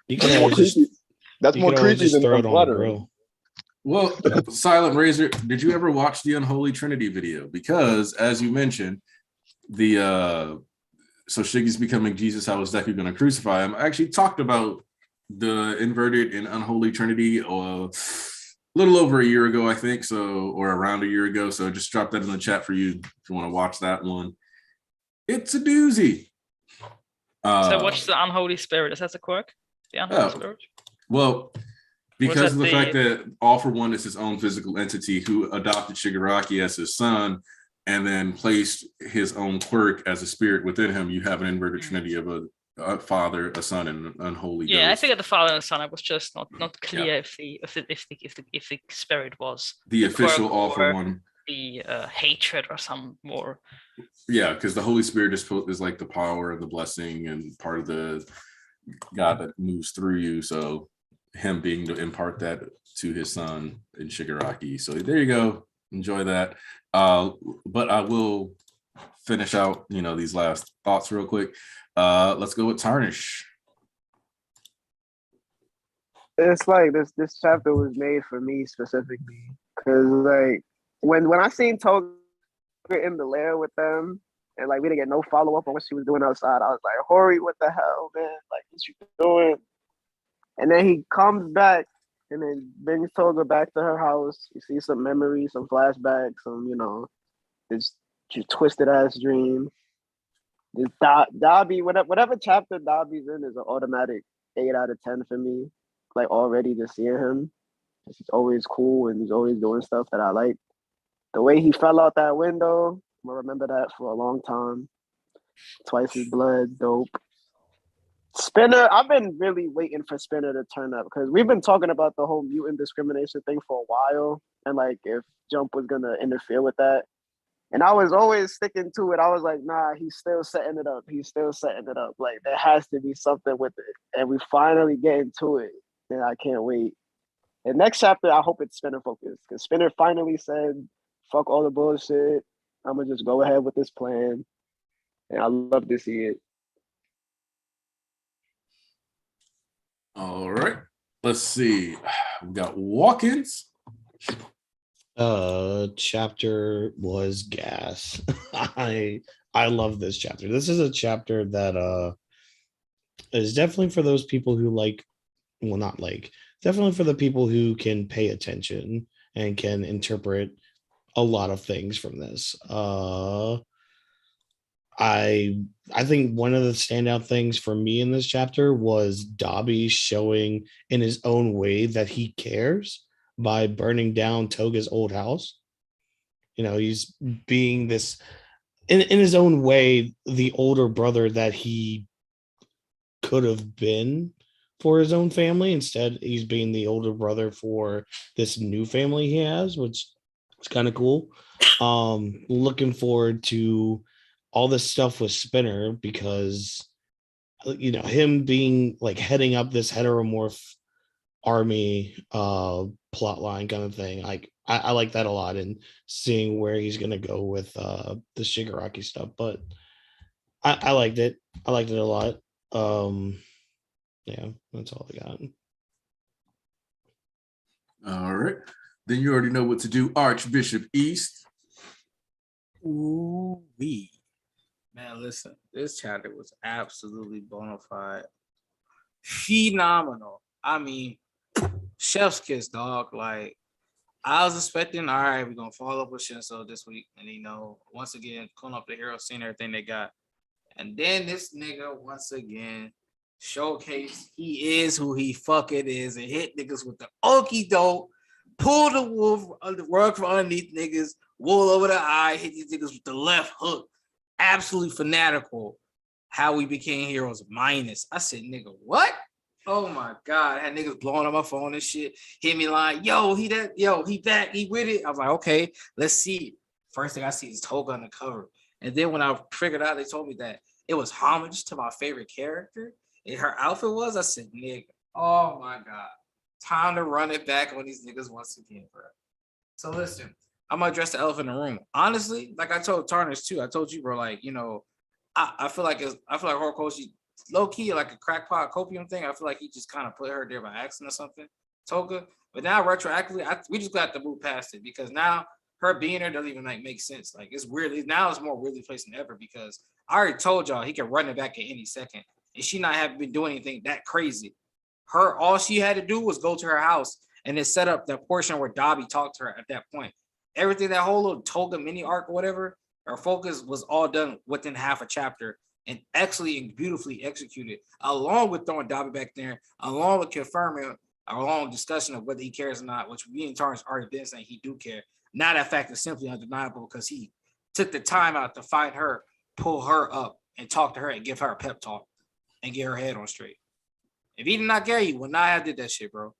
You That's can more always just, creepy. That's you more can always creepy just than throw it on the flattering. grill. Well, Silent Razor, did you ever watch the Unholy Trinity video? Because as you mentioned, so Shiggy's becoming Jesus, how is Deku going to crucify him? I actually talked about the inverted and unholy Trinity a little over a year ago, I think, so, or around a year ago. So just drop that in the chat for you if you want to watch that one. It's a doozy. So what's the unholy spirit? Is that a quirk? The unholy spirit? Well, because of the fact the- that All for One is his own physical entity who adopted Shigaraki as his son and then placed his own quirk as a spirit within him, you have an inverted trinity of a father, a son, and an unholy Yeah, I ghost. figured the father and the son. I was just not clear if the spirit was The quirk official All for or One. the hatred or some more. Yeah, because the Holy Spirit is like the power and the blessing and part of the God that moves through you. So him being to impart that to his son in Shigaraki. So there you go. Enjoy that. But I will finish out, these last thoughts real quick. Let's go with Tarnish. It's like this chapter was made for me specifically because like when I seen Toga in the lair with them and like we didn't get no follow up on what she was doing outside, I was like, Hori, what the hell, man? Like, what you doing? And then he comes back and then brings Toga back to her house. You see some memories, some flashbacks, this twisted ass dream. This Dabi, whatever chapter Dabi's in is an automatic 8 out of 10 for me. Like already just seeing him. He's always cool and he's always doing stuff that I like. The way he fell out that window, I'm gonna remember that for a long time. Twice's blood, dope. Spinner, I've been really waiting for Spinner to turn up because we've been talking about the whole mutant discrimination thing for a while, and like if Jump was gonna interfere with that. And I was always sticking to it. I was like, nah, he's still setting it up. He's still setting it up. Like there has to be something with it. And we finally get into it. And I can't wait. And next chapter, I hope it's Spinner focused. Because Spinner finally said, fuck all the bullshit. I'm gonna just go ahead with this plan. And I love to see it. All right. Let's see. We got walk-ins. Chapter was gas. I love this chapter. This is a chapter that is definitely for those people who like, well, not like, definitely for the people who can pay attention and can interpret a lot of things from this. I think one of the standout things for me in this chapter was Dabi showing in his own way that he cares by burning down Toga's old house. You know, he's being this in his own way, the older brother that he could have been for his own family. Instead, he's being the older brother for this new family he has, which is kind of cool. Looking forward to all this stuff with Spinner because, you know, him being like heading up this heteromorph army plot line kind of thing. Like I like that a lot, and seeing where he's gonna go with the Shigaraki stuff. But I liked it. I liked it a lot. Yeah, that's all I got. All right. Then you already know what to do. Archbishop East. Ooh wee. Man, listen, this chapter was absolutely bona fide. Phenomenal. I mean, chef's kiss, dog. Like, I was expecting, all right, we're gonna follow up with Shinso this week, and you know, once again, pulling up the hero, seeing everything they got. And then this nigga once again showcase he is who he fucking is and hit niggas with the okie doke, pull the wolf the rug from underneath niggas, wool over the eye, hit these niggas with the left hook. Absolutely fanatical. How we became heroes minus. I said, nigga, what? Oh my God. I had niggas blowing on my phone and shit. Hit me like, yo, he back, he with it. I was like, okay, let's see. First thing I see is Toga on the cover. And then when I figured out, they told me that it was homage to my favorite character. And her outfit was, I said, nigga, oh my God. Time to run it back on these niggas once again, bro. So listen, I'm gonna address the elephant in the room. Honestly, like I told Tarnish too, I told you, bro, like, you know, I feel like Horikoshi low key like a crackpot copium thing. I feel like he just kind of put her there by accident or something, Toga. But now retroactively, we just got to move past it because now her being there doesn't even like make sense. Like it's weird. Now it's more weirdly placed than ever because I already told y'all he can run it back at any second, and she not have been doing anything that crazy. All she had to do was go to her house and then set up that portion where Dabi talked to her at that point. Everything, that whole little Toga mini arc or whatever, her focus was all done within half a chapter and excellently and beautifully executed, along with throwing Dabi back there, along with confirming our long discussion of whether he cares or not, which me and Tarns already been saying he do care. Now that fact is simply undeniable because he took the time out to find her, pull her up, and talk to her and give her a pep talk and get her head on straight. If he did not care, you would not have did that shit, bro.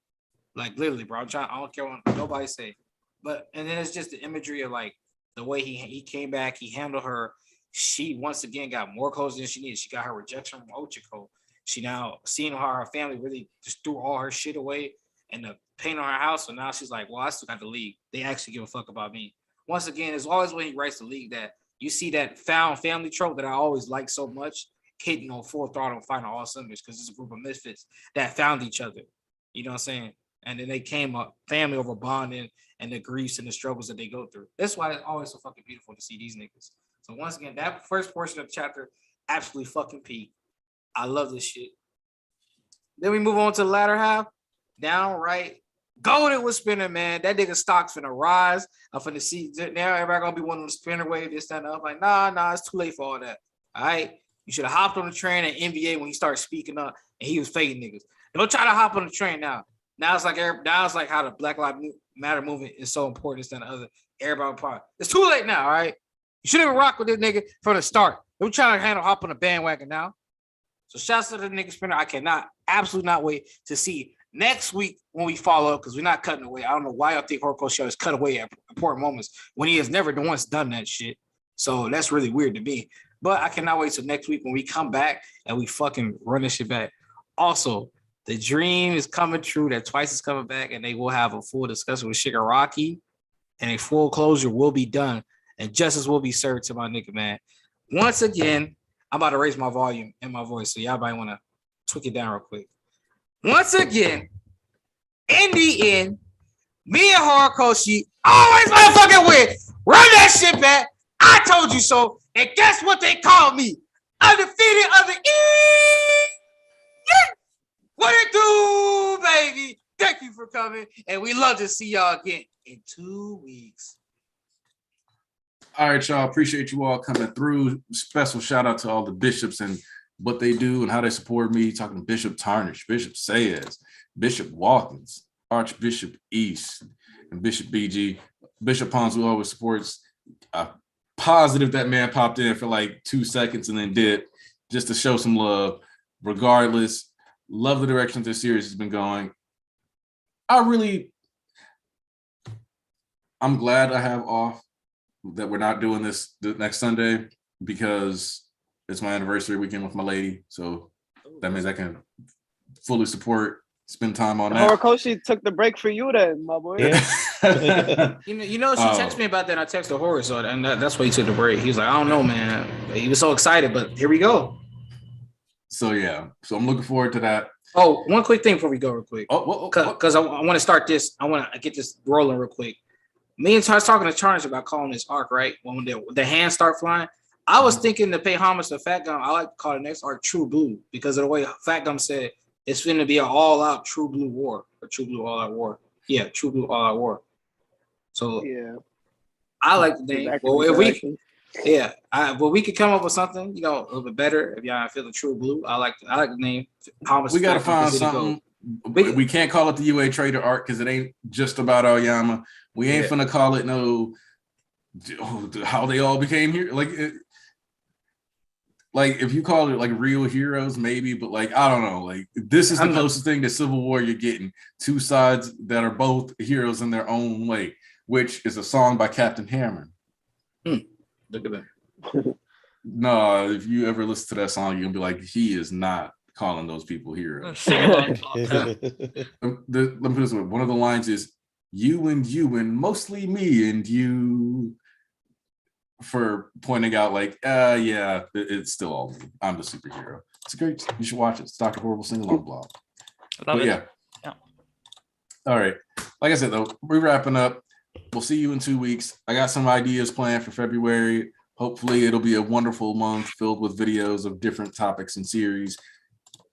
Like literally, bro. I don't care what nobody say. But and then it's just the imagery of like the way he came back, he handled her. She once again got more clothes than she needed. She got her rejection from Ochiko. She now seeing how her family really just threw all her shit away and the paint on her house. So now she's like, well, I still got the league. They actually give a fuck about me. Once again, it's always when he writes the league that you see that found family trope that I always like so much, hitting on full throttle and fighting all cylinders because it's a group of misfits that found each other. You know what I'm saying? And then they came up, family over bonding and the griefs and the struggles that they go through. That's why it's always so fucking beautiful to see these niggas. So once again, that first portion of the chapter, absolutely fucking peak. I love this shit. Then we move on to the latter half. Downright golden with Spinner, man. That nigga stock's finna rise. I'm finna see now everybody gonna be one of the Spinner wave, this, that, and up. Like, nah, it's too late for all that. All right. You should have hopped on the train at NBA when he started speaking up and he was fading niggas. Don't try to hop on the train now. Now it's like how the Black Lives Matter movement is so important than the other. Everybody part. It's too late now, all right? You should have rocked with this nigga from the start. Don't try to hop on the bandwagon now. So shouts to the nigga spinner. I cannot, absolutely not wait to see next week when we follow up, because we're not cutting away. I don't know why I think Horikoshi is cut away at important moments when he has never once done that shit. So that's really weird to me. But I cannot wait till next week when we come back and we fucking run this shit back. Also, the dream is coming true that Twice is coming back, and they will have a full discussion with Shigaraki, and a full closure will be done, and justice will be served to my nigga, man. Once again, I'm about to raise my volume and my voice, so y'all might want to tweak it down real quick. Once again, in the end, me and Horikoshi always motherfucking win. Run that shit back. I told you so. And guess what they call me? Undefeated of the What it do, baby? Thank you for coming. And we love to see y'all again in 2 weeks. All right, y'all. Appreciate you all coming through. Special shout out to all the bishops and what they do and how they support me. Talking to Bishop Tarnish, Bishop Sayers, Bishop Watkins, Archbishop East, and Bishop BG. Bishop Pons, who always supports. Positive that man popped in for like 2 seconds and then did, just to show some love. Regardless, love the direction this series has been going. I'm glad I have off, that we're not doing this the next Sunday, because it's my anniversary weekend with my lady. So that means I can fully support, spend time on that. Horikoshi took the break for you then, my boy. Yeah. You know, she texted me about that. I texted Horace, and that's why he took the break. He was like, I don't know, man. He was so excited, but here we go. So yeah, so I'm looking forward to that. Oh, one quick thing before we go real quick. Because Because I want to start this. I want to get this rolling real quick. Me and I was talking to Charles about calling this arc, right? When the hands start flying. I was thinking to pay homage to Fat Gum, I like to call the next arc True Blue, because of the way Fat Gum said it's going to be an all-out True Blue war, or True Blue all-out war. Yeah, True Blue all-out war. So yeah, I like the name. Exactly. Well, but we could come up with something, you know, a little bit better. If y'all feel the True Blue, I like the name. we got to find something. We can't call it the UA Trader arc because it ain't just about Aoyama. We ain't finna call it how they all became here. Like if you call it like real heroes, maybe, but like I don't know. Like this is the closest thing to Civil War you're getting. Two sides that are both heroes in their own way, which is a song by Captain Hammer. Look at that. No, if you ever listen to that song, you're gonna be like, he is not calling those people heroes. Yeah. Let me put this way. One of the lines is you and mostly me and you, for pointing out like, it's still all me. I'm the superhero. It's great. You should watch it. It's Dr. Horrible Sing-Along blog. Love it. Yeah. All right. Like I said, though, we're wrapping up. We'll see you in 2 weeks. I got some ideas planned for February. Hopefully it'll be a wonderful month filled with videos of different topics and series.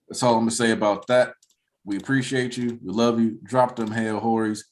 That's all I'm going to say about that. We appreciate you. We love you. Drop them hail hories.